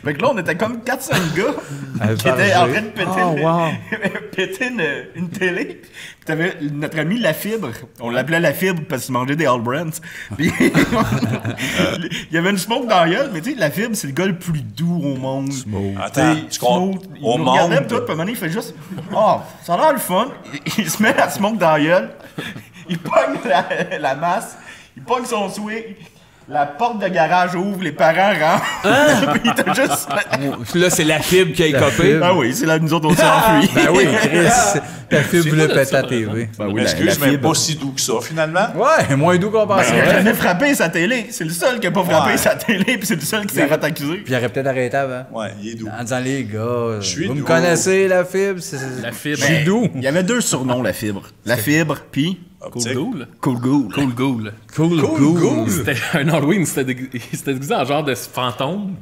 Speaker 7: Fait que là, on était comme 4-5 gars qui étaient en train de péter, péter une télé. Puis t'avais notre ami La Fibre. On l'appelait La Fibre parce qu'il mangeait des All Brands. Puis il y avait une smoke dans la gueule, mais tu sais, La Fibre, c'est le gars le plus doux au monde.
Speaker 4: Attends,
Speaker 7: Smooth. Il nous regardait tout, puis à un moment donné, il fait juste « Oh, ça a l'air le fun. » Il se met la smoke dans la gueule. Il pogne la masse. Il pogne son swing. La porte de garage ouvre, les parents rentrent. Puis il était juste.
Speaker 2: Là, c'est la fibre qui a écopé.
Speaker 7: Ah oui, c'est là nous autres, on s'est enfuis.
Speaker 3: Ben oui, Chris. La fibre voulait péter à la TV.
Speaker 7: Ben oui,
Speaker 4: Excuse, mais pas si doux que ça, finalement.
Speaker 3: Ouais, moins doux qu'on
Speaker 7: Il a
Speaker 3: pensait.
Speaker 7: jamais frappé sa télé. C'est le seul qui a pas frappé
Speaker 4: Ouais.
Speaker 7: sa télé, puis c'est le seul qui s'est fait accuser.
Speaker 3: Puis il aurait peut-être arrêté avant.
Speaker 4: Ouais, il est doux.
Speaker 3: En disant, les gars,
Speaker 4: suis
Speaker 3: vous me
Speaker 4: doux.
Speaker 3: connaissez, la fibre?
Speaker 6: La fibre.
Speaker 3: Je suis doux.
Speaker 7: Il y avait 2 surnoms, La Fibre. La Fibre, puis
Speaker 6: Cool Ghoul.
Speaker 7: Cool Ghoul.
Speaker 6: Cool Ghoul.
Speaker 3: Cool.
Speaker 6: C'était un Halloween, il s'était déguisé en genre de fantôme.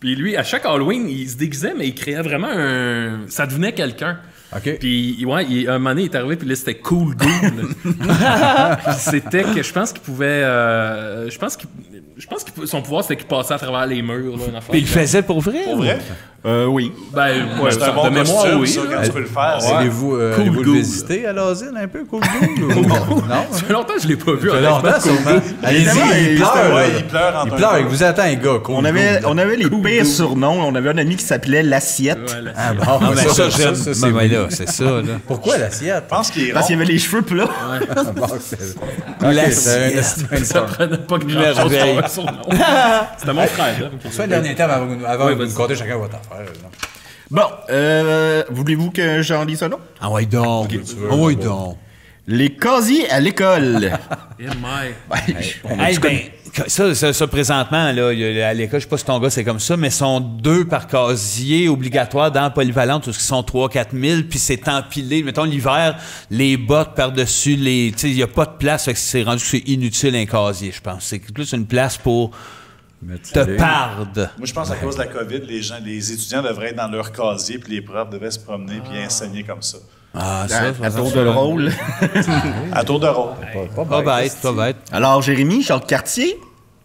Speaker 6: Puis lui, à chaque Halloween, il se déguisait, mais il créait vraiment un... Ça devenait quelqu'un.
Speaker 3: OK.
Speaker 6: Puis, ouais, un moment donné, il est arrivé, puis là, c'était Cool Ghoul. Puis c'était que je pense qu'il pouvait... je pense que son pouvoir, c'était qu'il passait à travers les murs. Là, une affaire
Speaker 2: Puis il le faisait pour vrai?
Speaker 4: Pour vrai?
Speaker 7: Oui.
Speaker 6: Ben, ouais,
Speaker 4: C'est un bon
Speaker 6: de mémoire,
Speaker 4: costume,
Speaker 6: oui.
Speaker 4: ça, quand tu peux le faire. c'est-
Speaker 3: Allez-vous
Speaker 6: Cool
Speaker 3: le
Speaker 6: Ghoul.
Speaker 3: visiter à l'asile un peu, Cool Ghoul? Non?
Speaker 6: Ça fait longtemps que je l'ai pas vu.
Speaker 3: Ça fait
Speaker 6: honnêtement.
Speaker 3: longtemps, sûrement. Allez-y, il pleure.
Speaker 4: Ouais, il pleure entre
Speaker 3: Il
Speaker 4: un
Speaker 3: pleure,
Speaker 4: peu.
Speaker 3: il vous attend, les gars. Cool
Speaker 7: On avait les pires surnoms. On avait un ami qui s'appelait L'Assiette.
Speaker 6: Ouais, là,
Speaker 3: Ah bon,
Speaker 2: Ah, ben ça, j'aime.
Speaker 3: c'est
Speaker 2: Ben, ben là, c'est ça, là.
Speaker 3: Pourquoi l'assiette?
Speaker 4: Je pense qu'il est
Speaker 7: Parce
Speaker 4: rond.
Speaker 7: qu'il avait les cheveux plats.
Speaker 3: Bon, c'est- Ok, c'est un
Speaker 6: ça prenait pas grand-chose pour
Speaker 2: Merveille.
Speaker 6: un surnom. C'était mon frère. Là.
Speaker 3: Soit le dernier temps avant
Speaker 6: Oui,
Speaker 3: de
Speaker 6: vas-y.
Speaker 3: nous compter chacun votre affaire. là.
Speaker 7: Bon, voulez-vous que j'en lise un autre?
Speaker 2: Ah ouais donc. Ah ouais donc.
Speaker 7: Les casiers à l'école.
Speaker 6: Eh, my.
Speaker 2: Hey, ben, ça, présentement, là, à l'école, je sais pas si ton gars c'est comme ça, mais sont 2 par casier obligatoire dans la polyvalente, parce qu'ils sont 3-4 000, puis c'est empilé. Mettons, l'hiver, les bottes par-dessus, tu sais, il n'y a pas de place, fait que c'est rendu que c'est inutile un casier, je pense. C'est plus une place pour te parde.
Speaker 4: Moi, je pense à cause de la COVID, les étudiants devraient être dans leur casier, puis les profs devaient se promener puis enseigner comme ça.
Speaker 2: Ah, ça,
Speaker 7: À tour de rôle.
Speaker 4: À tour de rôle.
Speaker 2: Pas bête, pas bête.
Speaker 7: Alors, Jérémy, Jacques Cartier?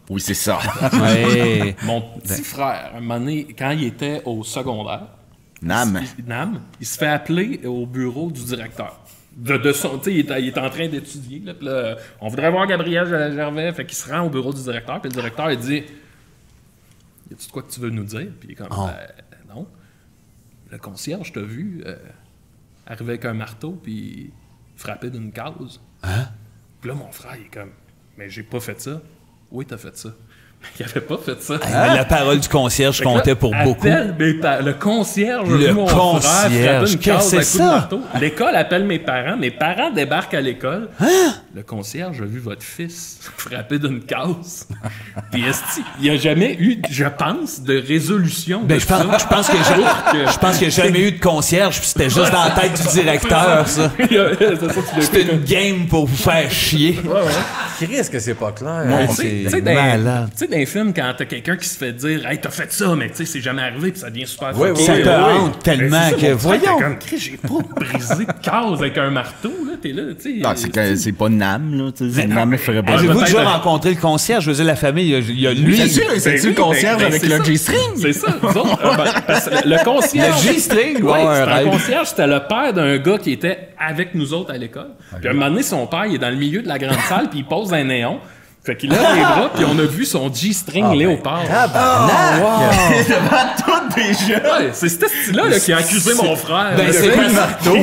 Speaker 7: Oui, c'est ça.
Speaker 2: Ouais.
Speaker 6: Mon petit frère, un moment donné, quand il était au secondaire,
Speaker 7: Nam.
Speaker 6: il se fait appeler au bureau du directeur. De son, tu sais, il est en train d'étudier. Là, puis là, on voudrait voir Gabriel Gervais. Fait qu'il se rend au bureau du directeur. Puis le directeur, il dit « Y a-tu de quoi que tu veux nous dire? » Puis il est comme non. Le concierge t'a vu arriver avec un marteau puis frapper d'une case.
Speaker 2: Hein?
Speaker 6: Puis là, mon frère, il est comme « Mais j'ai pas fait ça. » « Oui, t'as fait ça. » Il avait pas fait ça.
Speaker 2: Mais la parole du concierge
Speaker 6: Fait que là,
Speaker 2: comptait pour beaucoup.
Speaker 6: appelle le concierge,
Speaker 2: Le
Speaker 6: mon
Speaker 2: concierge,
Speaker 6: frère, frappe une
Speaker 2: qu'est-ce
Speaker 6: case
Speaker 2: que
Speaker 6: à
Speaker 2: c'est
Speaker 6: coups de
Speaker 2: ça?
Speaker 6: marteau. L'école appelle mes parents débarquent à l'école. le concierge a vu votre fils frapper d'une casse. Puis il n'y a jamais eu, je pense, de résolution.
Speaker 2: Ben, je pense qu'il n'y a jamais eu de concierge, puis c'était juste dans la tête du directeur, ça. C'était une game pour vous faire chier.
Speaker 3: Qui risque que c'est pas clair?
Speaker 2: C'est malade.
Speaker 6: Tu sais, dans les films, quand t'as quelqu'un qui se fait dire « Hey, t'as fait ça, mais tu sais, c'est jamais arrivé, puis ça devient super fucké.
Speaker 2: Ça te hante tellement que, voyons.
Speaker 6: Comme, j'ai pas brisé de case avec un marteau, là, t'es là, tu sais.
Speaker 7: C'est pas Nam, là. Nam, ferait pas.
Speaker 2: Avez-vous déjà rencontré le concierge? Je veux dire, la famille, il y a lui.
Speaker 7: C'est-tu le concierge avec le G-string?
Speaker 6: C'est ça. Le concierge.
Speaker 2: Le G-string?
Speaker 6: Oui, le concierge, c'était le père d'un gars qui était avec nous autres à l'école. Puis à un moment donné, son père, il est dans le milieu de la grande salle, puis il pose un néon. Fait qu'il lève les bras, puis on a vu son G-string léopard.
Speaker 7: Devant tout déjà.
Speaker 6: Ouais, c'est ce style-là qui a accusé mon frère.
Speaker 2: Ben, c'est pas le marteau.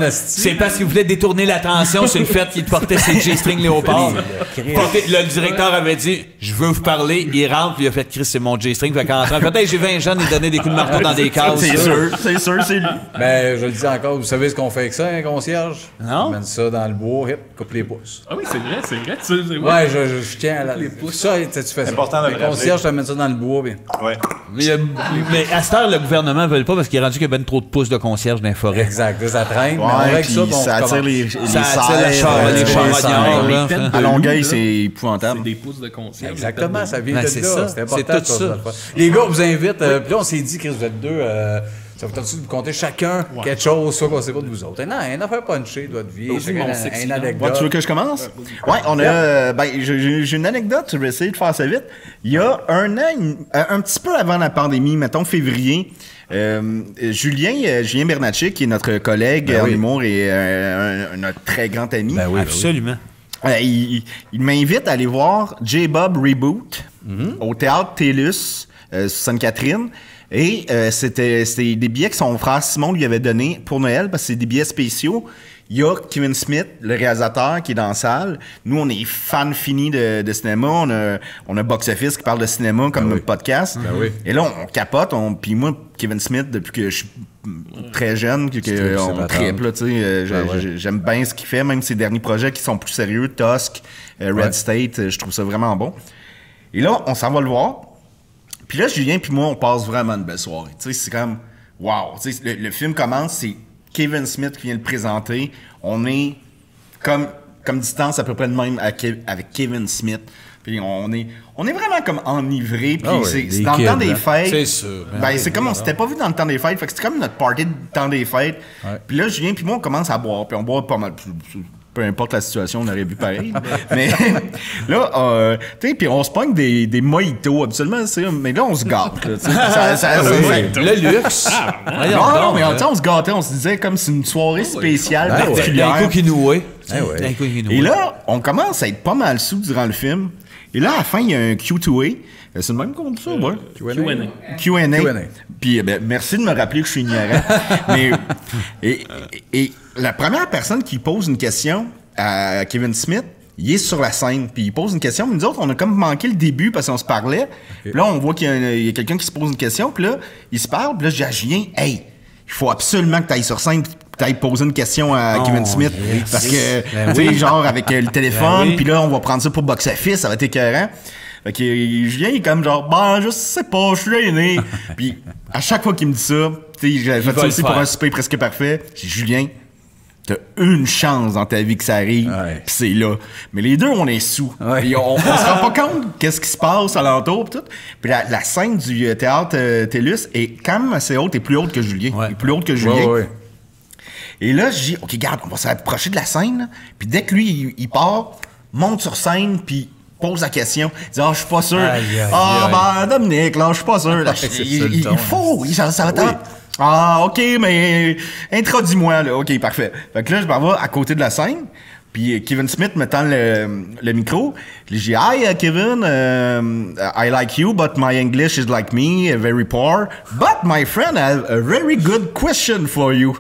Speaker 3: C'est
Speaker 2: parce qu'il voulait détourner l'attention sur le fait qu'il portait ses G-string léopard. Le directeur avait dit « Je veux vous parler ». Il rentre, puis il a fait « Chris, c'est mon G-string ». Fait qu'en rentrant, peut-être j'ai 20 jeunes, il donnait des coups de marteau dans des cases.
Speaker 7: C'est sûr, c'est lui.
Speaker 3: Mais je le dis encore, vous savez ce qu'on fait avec ça, un concierge?
Speaker 2: Non.
Speaker 3: On mène ça dans le bois, hip, coupe les pouces.
Speaker 6: Ah oui, c'est vrai. Tu sais,
Speaker 3: ouais, je tiens à la... Ça, tu fais ça.
Speaker 4: Important de
Speaker 3: le concierge, je te mets ça dans le bois, bien.
Speaker 4: Ouais.
Speaker 2: Mais à cette heure, le gouvernement ne veut pas parce qu'il est rendu qu'il y a ben trop de pouces de concierge dans les forêts.
Speaker 3: Exact, ça traîne.
Speaker 7: Ouais,
Speaker 3: mais avec ça,
Speaker 7: ça attire les
Speaker 2: charognards.
Speaker 7: À Longueuil, c'est épouvantable.
Speaker 6: C'est des pouces de concierge.
Speaker 3: Exactement, ça vient
Speaker 2: Ben,
Speaker 3: de
Speaker 2: c'est
Speaker 3: là.
Speaker 2: ça.
Speaker 3: C'est important.
Speaker 2: C'est tout ça.
Speaker 3: Les gars, vous invitent. Puis là, on s'est dit, Chris, vous êtes deux. Ça vous tente de vous compter chacun quelque chose, soit qu'on sait pas de vous autres. Non, une affaire punchée de votre vie. Une anecdote.
Speaker 7: Tu veux que je commence? Ouais, on a. J'ai une anecdote, je vais essayer de faire ça vite. Il y a un an, un petit peu avant la pandémie, mettons février, Julien Bernatchez, qui est notre collègue en humour et notre très grand ami.
Speaker 2: Ben oui, absolument.
Speaker 7: Il m'invite à aller voir J-Bob Reboot au Théâtre TELUS, Sainte-Catherine. Et c'était des billets que son frère Simon lui avait donné pour Noël, parce que c'est des billets spéciaux. Il y a Kevin Smith, le réalisateur, qui est dans la salle. Nous, on est fans finis de cinéma. On a Box Office qui parle de cinéma comme notre podcast. Et là, on capote. Puis moi, Kevin Smith, depuis que je suis très jeune, on triple, là, tu sais. J'aime bien ce qu'il fait, même ses derniers projets qui sont plus sérieux, Tusk, Red State, je trouve ça vraiment bon. Et là, on s'en va le voir. Puis là, Julien puis moi, on passe vraiment une belle soirée. Tu sais, c'est comme, wow. Tu sais, le film commence, c'est Kevin Smith qui vient le présenter. On est comme distance à peu près de même avec Kevin Smith. Puis on est vraiment comme enivré. Puis c'est dans le temps des fêtes.
Speaker 2: C'est sûr.
Speaker 7: Ben, c'est comme on s'était pas vu dans le temps des fêtes. Fait que c'était comme notre party de temps des fêtes. Puis là, Julien puis moi, on commence à boire. Puis on boit pas mal. Peu importe la situation, on aurait bu pareil. Mais là, tu sais, puis on se pogne des mojitos, absolument, mais là, on se gâte. Là,
Speaker 2: le luxe.
Speaker 7: Non, mais on se gâtait, on se disait comme c'est une soirée spéciale, particulière.
Speaker 2: Un coup qui nouait.
Speaker 7: Et là, on commence à être pas mal sous durant le film. Et là, à la fin, il y a un Q2A. C'est le même qu'on dit ça, ouais? Q&A. Puis, merci de me rappeler que je suis ignorant. Mais, et la première personne qui pose une question à Kevin Smith, il est sur la scène, puis il pose une question. Mais nous autres, on a comme manqué le début parce qu'on se parlait. Puis là, on voit qu'il y a quelqu'un qui se pose une question, puis là, il se parle, puis là, je dis à Julien, « Hey, il faut absolument que tu ailles sur scène, puis tu ailles poser une question à Kevin Smith. Parce que, tu sais, genre, avec le téléphone, puis là, on va prendre ça pour Box Office, ça va être écœurant. » Fait que Julien, il est comme genre, je sais pas, je suis aîné. Puis à chaque fois qu'il me dit ça, tu sais, j'ai fait ça aussi pour un souper presque parfait. J'ai dit, Julien, t'as une chance dans ta vie que ça arrive, pis c'est là. Mais les deux, on est sous. Et on se rend pas compte qu'est-ce qui se passe alentour pis tout. Puis la scène du théâtre TELUS est quand même assez haute et plus haute que Julien. Et plus haute que Julien. Et là, je dis, OK, regarde, on va s'approcher de la scène. Puis dès que lui, il part, monte sur scène, puis pose la question. Il dit, je suis pas sûr. Dominique, là, je suis pas sûr. Là, il faut, ça va être... OK, mais introduis-moi, là. OK, parfait. Fait que là, je m'en vais à côté de la scène. Puis Kevin Smith me tend le micro. Je dis, hi, Kevin, I like you, but my English is like me, very poor. But my friend, I have a very good question for you.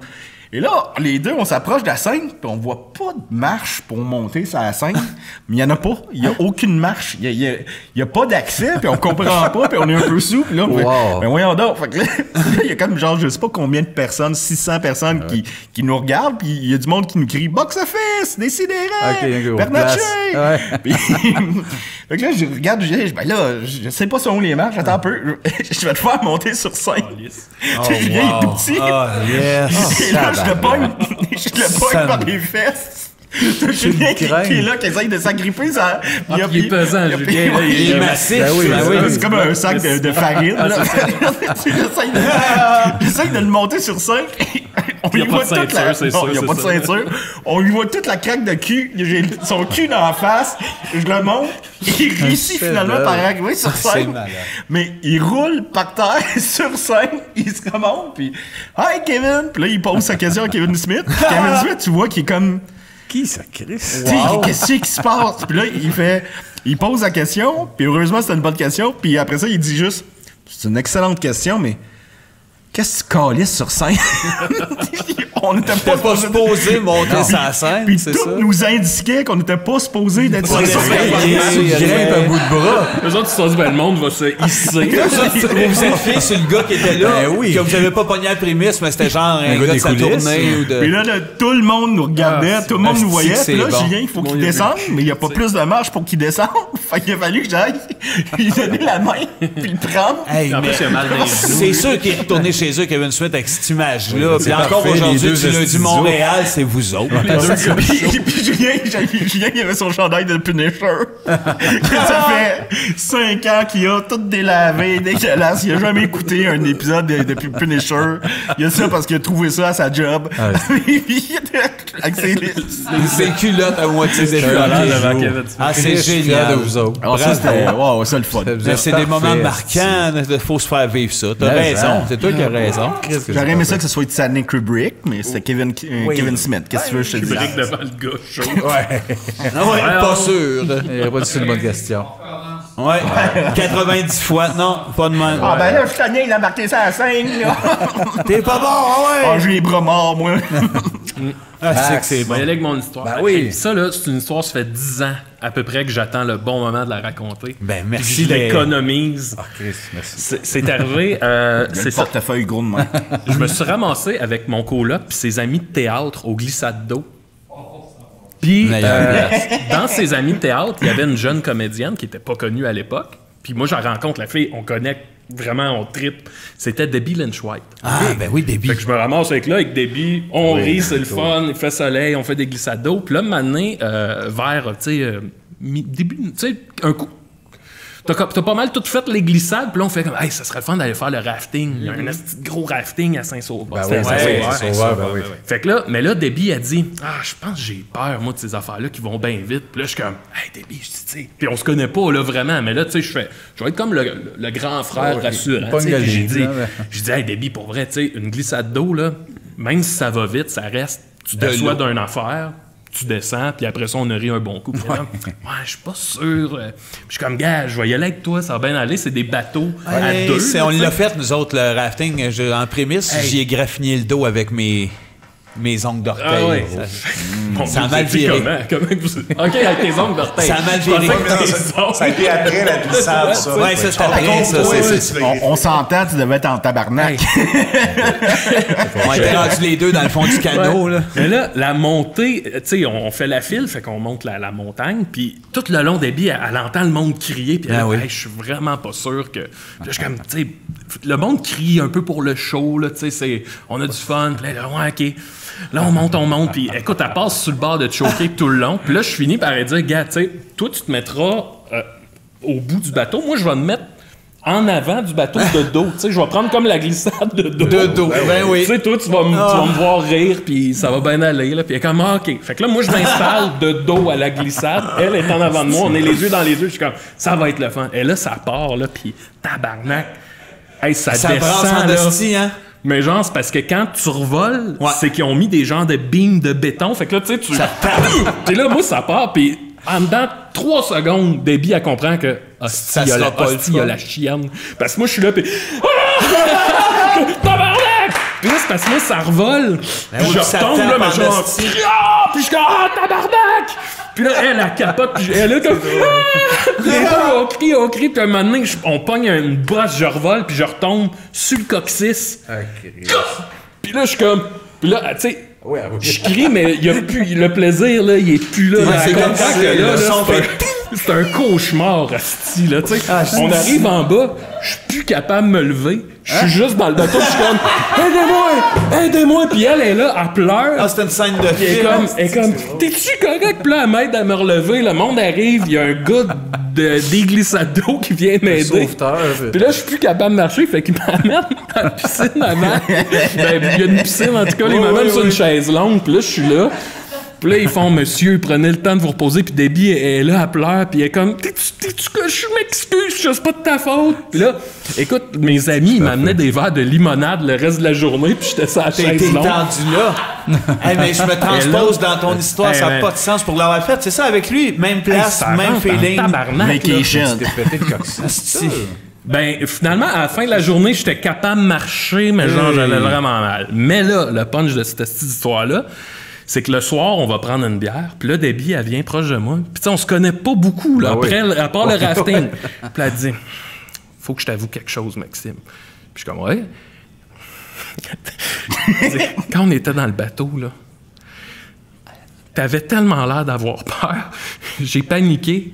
Speaker 7: Et là, les deux, on s'approche de la scène, puis on voit pas de marche pour monter sur la scène. Mais il y en a pas. Il y a aucune marche. Il y a pas d'accès, puis on comprend pas, puis on est un peu sous. Puis là, on fait, ben voyons donc. Fait que là, il y a comme genre, je sais pas combien de personnes, 600 personnes qui nous regardent, puis il y a du monde qui nous crie « Box Office! Décidérez! Bernatchez! » Puis, fait que là, je regarde, je dis, ben là, je sais pas sur où les marches, attends un peu. Je vais te faire monter sur scène. Julien est tout petit. Et là, je le pogne par les fesses. Julien qui est là, qui essaye de s'agripper.
Speaker 6: Il est pesant, Julien. Il est massif.
Speaker 7: C'est comme un sac de farine. J'essaye de le monter sur scène. On lui voit toute la... Non, il n'y a pas de ceinture. On lui voit toute la craque de cul. J'ai son cul dans la face. Je le monte. Il réussit finalement par arriver sur scène. Mais il roule par terre sur scène. Il se remonte. Puis, hi Kevin. Puis là, il pose sa question à Kevin Smith. Kevin Smith, tu vois qu'il est comme...
Speaker 3: Qui ça, Chris?
Speaker 7: Qu'est-ce qui se passe? Puis là, il pose la question. Puis heureusement, c'était une bonne question. Puis après ça, il dit juste, c'est une excellente question, mais qu'est-ce que tu calisses sur scène? On n'était pas
Speaker 3: supposé monter sa scène,
Speaker 7: puis
Speaker 3: c'est
Speaker 7: tout
Speaker 3: ça?
Speaker 7: nous indiquait qu'on n'était pas supposé d'être sur scène.
Speaker 3: Il grimpe un bout de bras.
Speaker 6: Eux autres, ils se sont dit, ben, le monde va se hisser.
Speaker 2: Vous vous êtes fié sur le gars qui était là, que vous n'avez pas pogné la prémisse, mais c'était genre un gars de sa tournée.
Speaker 7: Puis là, tout le monde nous regardait, tout le monde nous voyait. Puis là, Julien, il faut qu'il descende, mais il n'y a pas plus de marche pour qu'il descende. Fait qu'il a fallu que j'aille lui donner la main, puis le prendre.
Speaker 2: C'est sûr qu'il est retourné chez eux, Kevin Smith, avec cette image-là. Puis encore aujourd'hui, tu l'as dit Montréal, c'est vous autres.
Speaker 7: Puis Julien, il avait son chandail de Punisher. Ça fait 5 ans qu'il a tout délavé, dégueulasse. Il a jamais écouté un épisode de Punisher. Il a ça parce qu'il a trouvé ça à sa job. Avec
Speaker 2: ses culottes à moitié dégueulasses. Ah, c'est génial de vous autres.
Speaker 7: Ça, c'était ça le fun.
Speaker 2: C'est des moments marquants. Il faut se faire vivre ça. T'as raison. C'est toi qui as raison.
Speaker 7: J'aurais aimé ça que ce soit Stanley Kubrick, mais c'était Kevin Smith. Qu'est-ce que tu veux que je te dise?
Speaker 6: Kubrick devant le gars chaud.
Speaker 2: Pas sûr.
Speaker 3: Il n'y pas dit une bonne question.
Speaker 2: Ouais, 90 fois. Non, pas de même.
Speaker 7: Ah, ben là, je suis tanné d'embarquer ça à la scène, là.
Speaker 2: T'es pas bon, ouais.
Speaker 7: Ah, j'ai les bras morts, moi.
Speaker 2: C'est que c'est bon.
Speaker 6: Je vais aller avec mon histoire.
Speaker 3: Ben oui.
Speaker 6: Ça, là, c'est une histoire, ça fait 10 ans à peu près que j'attends le bon moment de la raconter.
Speaker 2: Ben, merci.
Speaker 6: Je l'économise.
Speaker 3: Ah, Chris, merci.
Speaker 6: C'est arrivé...
Speaker 7: C'est ça. Portefeuille gros de main.
Speaker 6: Je me suis ramassé avec mon coloc puis ses amis de théâtre au glissade d'eau. Puis, dans ses amis de théâtre, il y avait une jeune comédienne qui n'était pas connue à l'époque. Puis moi, je rencontre la fille, on connecte vraiment, on trippe. C'était Debbie Lynch White.
Speaker 2: Ah, ben oui, Debbie.
Speaker 6: Fait que je me ramasse avec Debbie, on rit, c'est le fun, il fait soleil, on fait des glissades d'eau. Puis là, maintenant, vers, tu sais, début, tu sais, un coup. T'as pas mal tout fait les glissades, puis là on fait comme, hey, ça serait le fun d'aller faire le rafting. Il y a un gros rafting à Saint-Sauveur. Fait que là, mais là, Debbie a dit, je pense que j'ai peur, moi, de ces affaires-là qui vont bien vite. Puis là, je suis comme, hey, Debbie, je dis, tu sais. Puis on se connaît pas, là, vraiment. Mais là, tu sais, je vais être comme le grand frère rassurant. J'ai dit, hey, Debbie, pour vrai, tu sais, une glissade d'eau, là, même si ça va vite, ça reste, tu déçois d'une affaire. Tu descends, puis après ça, on a ri un bon coup. Puis là, je suis pas sûr. Puis je suis comme, gars, je vais y aller avec toi, ça va bien aller. C'est des bateaux à deux.
Speaker 2: On l'a fait, nous autres, le rafting. En prémisse, j'y ai graffiné le dos avec mes ongles d'orteil. Ça a mal viré.
Speaker 6: Comment vous... OK, avec tes ongles d'orteil.
Speaker 2: Ça a mal viré.
Speaker 4: Ça a été après la glissade, ça.
Speaker 2: Ouais, ça, c'est après, ça.
Speaker 7: On s'entend, tu devais être en tabarnak.
Speaker 2: On était rendus les deux dans le fond du canot, là.
Speaker 6: Mais là, la montée, tu sais, on fait la file, fait qu'on monte la montagne, puis tout le long des billes, elle entend le monde crier, puis elle je suis vraiment pas sûr que... Là, je suis comme, tu sais, le monde crie un peu pour le show, là, tu sais, on a du fun, puis là, ouais, OK. Là, on monte, puis écoute, elle passe sur le bord de te choquer tout le long, puis là, je finis par dire, gars, tu sais, toi, tu te mettras au bout du bateau, moi, je vais me mettre en avant du bateau de dos. Tu sais, je vais prendre comme la glissade de dos.
Speaker 2: De dos, ben oui.
Speaker 6: Tu sais, toi, tu vas me voir rire, puis ça va bien aller, là. Puis elle est comme, OK. Fait que là, moi, je m'installe de dos à la glissade. Elle est en avant de moi. On est les yeux dans les yeux. Je suis comme, ça va être le fun. Et là, ça part, là, puis tabarnak. Hey, ça descend, là.
Speaker 2: Esti, hein?
Speaker 6: Mais genre, c'est parce que quand tu revoles, c'est qu'ils ont mis des genres de beams de béton. Fait que là, tu sais, ça part. Puis là, moi, ça part, puis en dedans 3 secondes, Debbie, elle comprend que
Speaker 2: ça sera pas
Speaker 6: il y a la chienne. Parce que moi, je suis là, puis tabarnak! Puis là, c'est parce que là, ça revole.
Speaker 2: oui,
Speaker 6: Je
Speaker 2: puis ça
Speaker 6: retombe,
Speaker 2: tape
Speaker 6: là, mais
Speaker 2: en
Speaker 6: genre...
Speaker 2: esti.
Speaker 6: Ah! Puis je suis comme, ah, tabarnak! Puis là, elle capote, puis elle est comme... Ah! Les deux, on crie, puis à un moment donné, on pogne une bosse, je revole, puis je retombe sur le coccyx. Puis là, je suis comme... Puis là, tu sais...
Speaker 3: Ouais,
Speaker 6: Je crie, mais il y a plus le plaisir, là, il est plus là.
Speaker 2: Ouais,
Speaker 6: La
Speaker 2: c'est comme
Speaker 6: contact,
Speaker 2: ça,
Speaker 6: là,
Speaker 2: le
Speaker 6: là,
Speaker 2: son
Speaker 6: c'est
Speaker 2: fait-
Speaker 6: c'est un cauchemar, asti, là, tu sais. On arrive en bas, je suis plus capable de me lever. Je suis juste dans le bateau, je suis comme aidez-moi! Puis elle est là, elle pleure.
Speaker 2: Ah, c'était une scène de
Speaker 6: Puis
Speaker 2: film.
Speaker 6: elle est comme, t'es-tu correct? Puis là, elle m'aide à me relever. Le monde arrive, il y a un gars des glissades d'eau qui vient m'aider.
Speaker 3: Sauveteur.
Speaker 6: Puis là, je suis plus capable de marcher, fait qu'il m'amène dans la piscine avant. Ben, il y a une piscine, en tout cas, il m'amène sur une chaise longue, puis là, je suis là. Puis là, ils font, monsieur, prenez le temps de vous reposer, puis Debbie est là, elle pleure, puis elle est comme, t'es-tu que je m'excuse, c'est pas de ta faute. Puis là, écoute, mes amis, ils m'amenaient des verres de limonade le reste de la journée, puis j'étais sur la
Speaker 2: T'es
Speaker 6: chaise longue.
Speaker 2: tendu là. Hey, mais je me transpose dans ton histoire, ça n'a pas de sens pour l'avoir fait. C'est ça avec lui, même place,
Speaker 6: Ça
Speaker 2: même
Speaker 6: rentre en
Speaker 2: feeling.
Speaker 6: tabarnak, là.
Speaker 7: Vacation.
Speaker 3: T'es pété le coccyx.
Speaker 2: Si.
Speaker 6: Ben, finalement, à la fin de la journée, j'étais capable de marcher, mais genre, j'allais vraiment mal. Mais là, le punch de cette histoire-là, c'est que le soir, on va prendre une bière, puis là, Debbie, elle vient proche de moi. Puis tu sais, on se connaît pas beaucoup, là, après, à part le rafting. Puis elle dit, faut que je t'avoue quelque chose, Maxime. Puis je suis comme, ouais. Elle dit, quand on était dans le bateau, là, t'avais tellement l'air d'avoir peur, j'ai paniqué,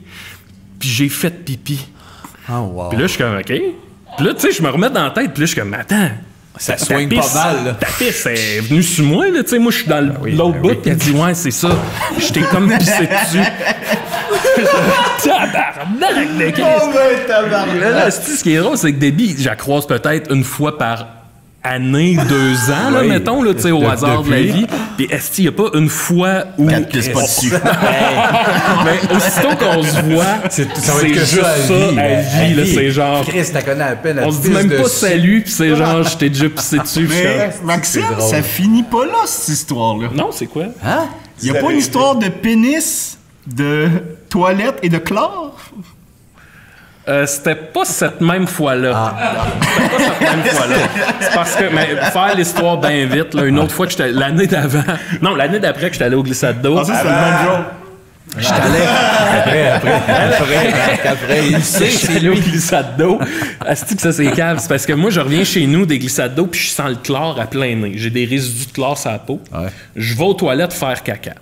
Speaker 6: puis j'ai fait pipi.
Speaker 3: Oh, wow.
Speaker 6: Puis là, je suis comme, OK. Puis là, tu sais, je me remets dans la tête, puis là, je suis comme, attends.
Speaker 2: Ça
Speaker 6: ta
Speaker 2: soigne pas
Speaker 6: pisse-
Speaker 2: mal, là.
Speaker 6: Ta pisse est venue sur moi, là. Tu sais, moi, je suis dans l'autre bout, puis elle dit, ouais, c'est ça. Je t'ai comme pissé dessus. Tabarnak de Christ. Là, ce qui est drôle, c'est que Debbie, je la croise peut-être une fois par année, 2 ans, là, mettons, là, tu sais, au hasard de la vie. Puis est-ce qu'il n'y a pas une fois où...
Speaker 7: Elle te pisse pas dessus.
Speaker 6: Mais aussitôt qu'on se voit,
Speaker 3: Ça va
Speaker 6: c'est
Speaker 3: être que
Speaker 6: juste
Speaker 3: ça à
Speaker 6: ça,
Speaker 3: vie.
Speaker 6: à vie, là, c'est genre...
Speaker 3: Chris, t'as connu à peine.
Speaker 6: On se dit même pas salut, puis c'est genre, je t'ai déjà pissé dessus. puis
Speaker 7: Mais
Speaker 6: je
Speaker 7: Maxime,
Speaker 3: c'est drôle.
Speaker 7: ça finit pas là, cette histoire-là.
Speaker 6: suis comme, non, c'est quoi?
Speaker 7: Il y a pas une histoire de pénis, de toilette et de chlore?
Speaker 6: C'était pas cette même fois-là. C'était pas cette même fois-là. C'est parce que, mais faire l'histoire bien vite, là, une autre fois que j'étais, l'année d'avant, non, l'année d'après que j'étais allé au glissade d'eau.
Speaker 7: Ah, ça, c'est le même jour.
Speaker 6: J'étais allé,
Speaker 3: Après, il sait,
Speaker 6: j'étais allé au glissade d'eau. Asti que ça, c'est cave. C'est parce que moi, je reviens chez nous des glissades d'eau puis je sens le chlore à plein nez. J'ai des résidus de chlore sur la peau.
Speaker 3: Ouais.
Speaker 6: Je vais aux toilettes faire caca.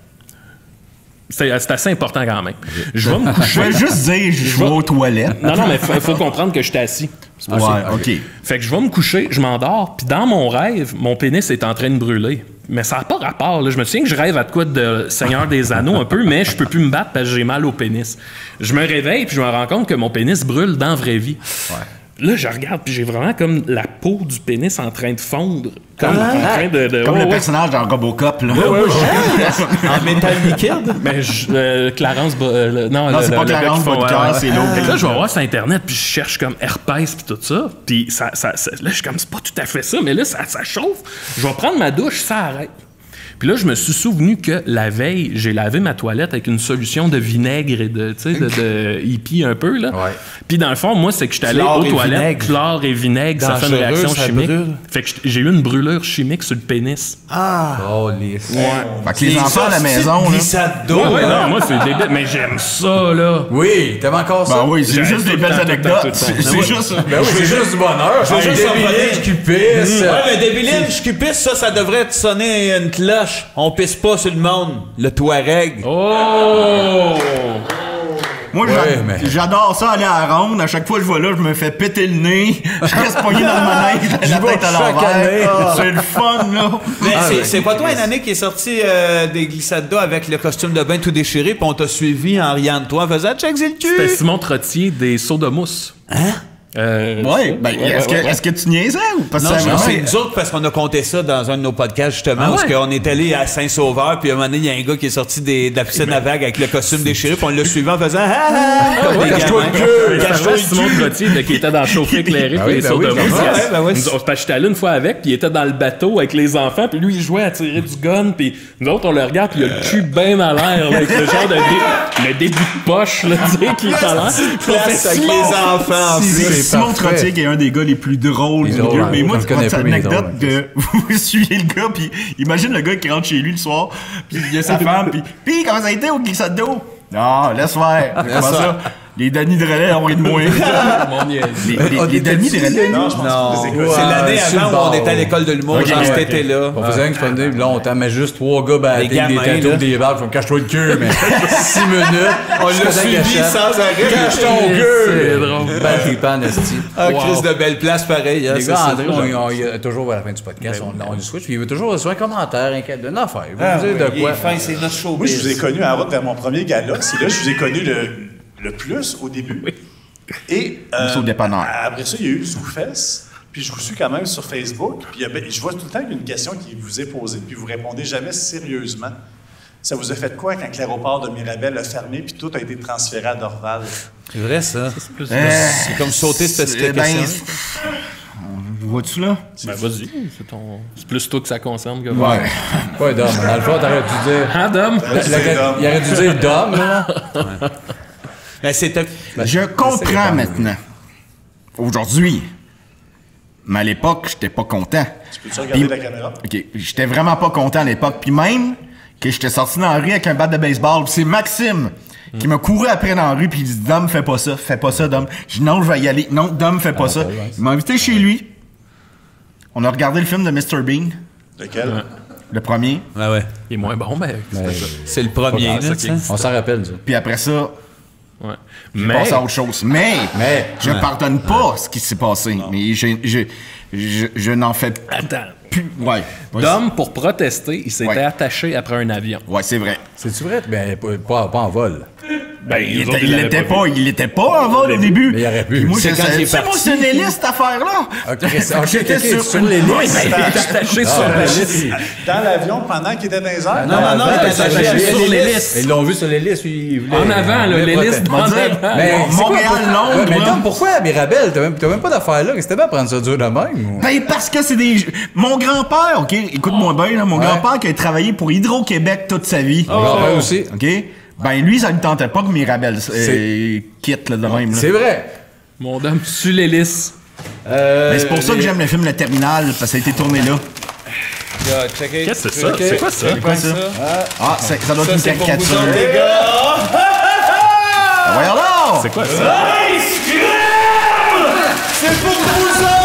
Speaker 6: C'est assez important quand même. Je vais me coucher.
Speaker 7: Je vais juste dire, je vais aux toilettes.
Speaker 6: Non, mais il faut comprendre que j'étais assis. C'est pas ça.
Speaker 7: Ouais, OK.
Speaker 6: Fait que je vais me coucher, je m'endors, puis dans mon rêve, mon pénis est en train de brûler. Mais ça n'a pas rapport. Là. Je me souviens que je rêve à de quoi de Seigneur des Anneaux un peu, mais je peux plus me battre parce que j'ai mal au pénis. Je me réveille, puis je me rends compte que mon pénis brûle dans la vraie vie. Là, je regarde, puis j'ai vraiment comme la peau du pénis en train de fondre. Comme en train de
Speaker 7: Comme
Speaker 6: ouais,
Speaker 7: le
Speaker 6: ouais.
Speaker 7: personnage dans Robocop, là.
Speaker 2: En métal liquide.
Speaker 6: Mais Clarence... non,
Speaker 7: Non, c'est pas
Speaker 6: le gars
Speaker 7: Clarence
Speaker 6: qui font-
Speaker 7: Vodka, c'est l'autre.
Speaker 6: Fait que là, je vais voir sur Internet, puis je cherche comme herpès puis tout ça. Puis ça, là, je suis comme, c'est pas tout à fait ça, mais là, ça chauffe. Je vais prendre ma douche, ça arrête. Puis là, je me suis souvenu que la veille, j'ai lavé ma toilette avec une solution de vinaigre et de hippie un peu, là.
Speaker 3: Ouais.
Speaker 6: Puis dans le fond, moi, c'est que j'étais allé
Speaker 2: Chlore
Speaker 6: aux
Speaker 2: et
Speaker 6: toilettes,
Speaker 2: vinaigre.
Speaker 6: chlore et vinaigre, ça fait une
Speaker 2: Dangereux,
Speaker 6: réaction
Speaker 2: ça
Speaker 6: chimique.
Speaker 2: brûle.
Speaker 6: Fait que j'ai eu une brûlure chimique sur le pénis.
Speaker 3: Oh, lisse.
Speaker 7: Fait que les enfants à la maison, là.
Speaker 2: Glissade d'eau.
Speaker 6: Ouais, non, moi, c'est débile, mais j'aime ça, là.
Speaker 3: Oui, t'aimes encore ça?
Speaker 7: Ben oui, c'est
Speaker 6: J'aime
Speaker 7: juste
Speaker 6: tout
Speaker 7: des
Speaker 6: le
Speaker 7: belles
Speaker 6: temps, tout le temps, tout le
Speaker 7: anecdotes.
Speaker 6: temps.
Speaker 7: C'est juste...
Speaker 3: Ben oui, c'est juste du bonheur.
Speaker 2: veux juste en
Speaker 3: Débiline, qui pisse.
Speaker 2: Ouais, mais débiline, je cupisse, ça devrait te sonner une cloche. On pisse pas sur le monde. Le Touareg.
Speaker 6: Oh!
Speaker 7: Moi,
Speaker 3: Ouais, mais-
Speaker 7: j'adore ça, aller à la ronde. À chaque fois que je vois là, je me fais péter le nez. Je reste pogné dans le manège, la
Speaker 3: vais
Speaker 7: tête à
Speaker 3: chaque année.
Speaker 7: l'envers. C'est le fun, là.
Speaker 2: Mais c'est pas toi une année qui est sorti des glissades d'eau avec le costume de bain tout déchiré, puis on t'a suivi en riant de toi, en faisant check le
Speaker 6: C'était
Speaker 2: cul.
Speaker 6: Simon Trottier des sauts de mousse. Hein?
Speaker 7: Ouais, ben, est-ce que tu niaisais ou parce
Speaker 2: Non,
Speaker 7: que ça
Speaker 2: c'est nous autres parce qu'on a compté ça dans un de nos podcasts justement, parce qu'on est allé à Saint-Sauveur, puis à un moment donné, il y a un gars qui est sorti de la piscine à vagues avec le costume déchiré, puis on l'a suivi en faisant comme des
Speaker 3: cache-toi le
Speaker 2: gamins.
Speaker 3: cul.
Speaker 6: Cache-toi le Simon Trottier là, qui était dans le chauffe éclairé puis
Speaker 3: oui,
Speaker 6: les
Speaker 3: ben
Speaker 6: sauts
Speaker 3: oui,
Speaker 6: de
Speaker 3: ben
Speaker 6: mousse.
Speaker 2: oui. Ouais, ben oui.
Speaker 6: Nous autres, parce que j'étais allé une fois avec, puis il était dans le bateau avec les enfants, puis lui, il jouait à tirer du gun, puis nous autres, on le regarde, puis il a le cul bien à l'air, là, avec le genre de le début de poche, là, tu sais, qui est à l'air. Puis on fait
Speaker 2: Place avec
Speaker 6: Simon!
Speaker 2: les enfants en plus.
Speaker 7: Simon
Speaker 3: parfait.
Speaker 7: Trottier qui est un des gars les plus drôles du
Speaker 3: drôle,
Speaker 7: milieu.
Speaker 3: hein.
Speaker 7: Mais moi,
Speaker 3: Je le connais
Speaker 7: votre
Speaker 3: pas, mais il est
Speaker 7: anecdote
Speaker 3: drôle,
Speaker 7: de vous suivez le gars, puis imagine le gars qui rentre chez lui le soir, puis il y a sa femme, puis comment ça a été au glissade d'eau? Non, laisse faire. Comment ça? Les Danny Drelet ont ri de moi.
Speaker 6: Mon niaise.
Speaker 7: Les Danny Drelet?
Speaker 4: Non, je pense pas que les écoles.
Speaker 2: C'est l'année
Speaker 3: sur le
Speaker 2: avant où
Speaker 3: bord,
Speaker 2: on était à
Speaker 3: ouais.
Speaker 2: l'école de l'humour,
Speaker 7: Ok,
Speaker 2: genre
Speaker 7: ouais,
Speaker 2: cet
Speaker 7: ok.
Speaker 2: été-là.
Speaker 3: On faisait rien que se promener longtemps, mais juste 3 gars battés,
Speaker 2: Les gamins,
Speaker 3: des
Speaker 2: là.
Speaker 3: tatous, des barres, ils font cache-toi le cul, mais 6 minutes.
Speaker 2: On l'a suivi sans arrêt.
Speaker 3: Cache ton
Speaker 6: C'est
Speaker 3: cul!
Speaker 6: drôle.
Speaker 3: Balle tes pans, esti.
Speaker 2: Ah, Chris de belle place, pareil. hein,
Speaker 3: Les
Speaker 2: c'est
Speaker 3: gars,
Speaker 2: ça.
Speaker 3: André, il a toujours à la fin du podcast, on le switch, puis il veut toujours recevoir un commentaire, une affaire. Il veut
Speaker 4: Ah,
Speaker 3: nous dire
Speaker 4: oui,
Speaker 3: de
Speaker 2: Il
Speaker 3: quoi.
Speaker 2: est fin, c'est notre showbiz.
Speaker 4: Moi, je vous ai connu en route vers mon premier gala. C'est là que je vous ai connu le plus au début. Et
Speaker 7: Au dépanneur.
Speaker 4: après ça, il y a eu Zoufès. Puis je vous suis quand même sur Facebook. Puis je vois tout le temps qu'il y a une question qui vous est posée. Puis vous répondez jamais sérieusement. Ça vous a fait quoi quand l'aéroport de Mirabel a fermé puis tout a été transféré à Dorval?
Speaker 2: C'est vrai, ça. C'est comme sauter cette question.
Speaker 7: Vois-tu là?
Speaker 6: Ben, vas-y. C'est plus toi que ça concerne que
Speaker 7: Ouais.
Speaker 3: Ouais, Dom. Dans le fond, t'aurais dû dire.
Speaker 6: Hein, Dom?
Speaker 3: Il aurait dû dire Dom, là.
Speaker 2: Ben, c'était...
Speaker 7: Je comprends maintenant. Aujourd'hui. Mais à l'époque, j'étais pas content.
Speaker 4: Peux-tu regarder
Speaker 7: Puis-
Speaker 4: la caméra?
Speaker 7: OK, j'étais vraiment pas content à l'époque. Puis même que j'étais sorti dans la rue avec un bat de baseball, puis c'est Maxime qui m'a couru après dans la rue, puis il dit « Dom, fais pas ça, Dom. » J'ai dit « Non, je vais y aller. Non, Dom, fais pas ça. » Il m'a invité chez lui. On a regardé le film de Mr. Bean,
Speaker 4: Lequel?
Speaker 7: le premier.
Speaker 2: Ah ouais.
Speaker 6: Il est moins bon, mais...
Speaker 2: C'est le premier, là, tu sais.
Speaker 3: On s'en rappelle, ça.
Speaker 7: Puis après ça,
Speaker 6: Ouais.
Speaker 7: j'ai
Speaker 6: Mais...
Speaker 7: passé à autre chose. Mais je pardonne pas ce qui s'est passé. Mais je n'en fais
Speaker 6: Attends.
Speaker 7: plus. Ouais.
Speaker 6: Dom, pour protester, il s'était
Speaker 7: Ouais.
Speaker 6: attaché après un avion.
Speaker 7: Ouais, c'est vrai.
Speaker 3: C'est-tu vrai? Ben, pas en vol.
Speaker 6: Ben,
Speaker 7: Il était pas en vol au début.
Speaker 3: Mais il aurait pu.
Speaker 7: Puis moi,
Speaker 2: C'est quand il est
Speaker 7: c'est moi,
Speaker 2: parti.
Speaker 7: c'est une hélice, cette affaire-là.
Speaker 3: OK,
Speaker 7: J'étais
Speaker 3: sur les listes.
Speaker 6: Il était attaché sur
Speaker 3: Ah,
Speaker 6: la
Speaker 3: ben,
Speaker 6: liste.
Speaker 4: Dans l'avion pendant qu'il était dans les airs?
Speaker 2: Non, il était attaché sur l'hélice.
Speaker 3: Ils l'ont vu sur les listes. Ils voulaient-
Speaker 6: En avant, là,
Speaker 3: ils voulaient
Speaker 6: l'hélice
Speaker 3: protéger.
Speaker 6: en
Speaker 7: dire,
Speaker 6: avant.
Speaker 3: Mais c'est quoi,
Speaker 7: Montréal,
Speaker 3: pourquoi-
Speaker 7: Londres,
Speaker 3: Ouais, mais
Speaker 7: ouais.
Speaker 3: Dom, pourquoi à Mirabel? T'as même pas d'affaires là. C'était bien prendre ça dur de même? ou?
Speaker 7: Ben, parce que c'est des... Mon grand-père, OK, écoute-moi bien, là, mon grand-père qui a travaillé pour Hydro-Québec toute sa vie.
Speaker 3: Mon grand-père aussi.
Speaker 7: OK? Ben, lui, ça lui tentait pas que Mirabel quitte, là, de même, là.
Speaker 3: C'est vrai.
Speaker 6: Mon Dom, sur l'hélice.
Speaker 7: Mais c'est pour ça que j'aime le film Le Terminal, parce que ça a été tourné là.
Speaker 6: Qu'est-ce que c'est ça? C'est quoi ça?
Speaker 7: C'est quoi ça? Ah, ça doit être une
Speaker 2: C'est pour vous
Speaker 7: caricature.
Speaker 2: autres, les gars.
Speaker 7: Voyons là!
Speaker 6: C'est quoi ça?
Speaker 2: C'est pour vous autres!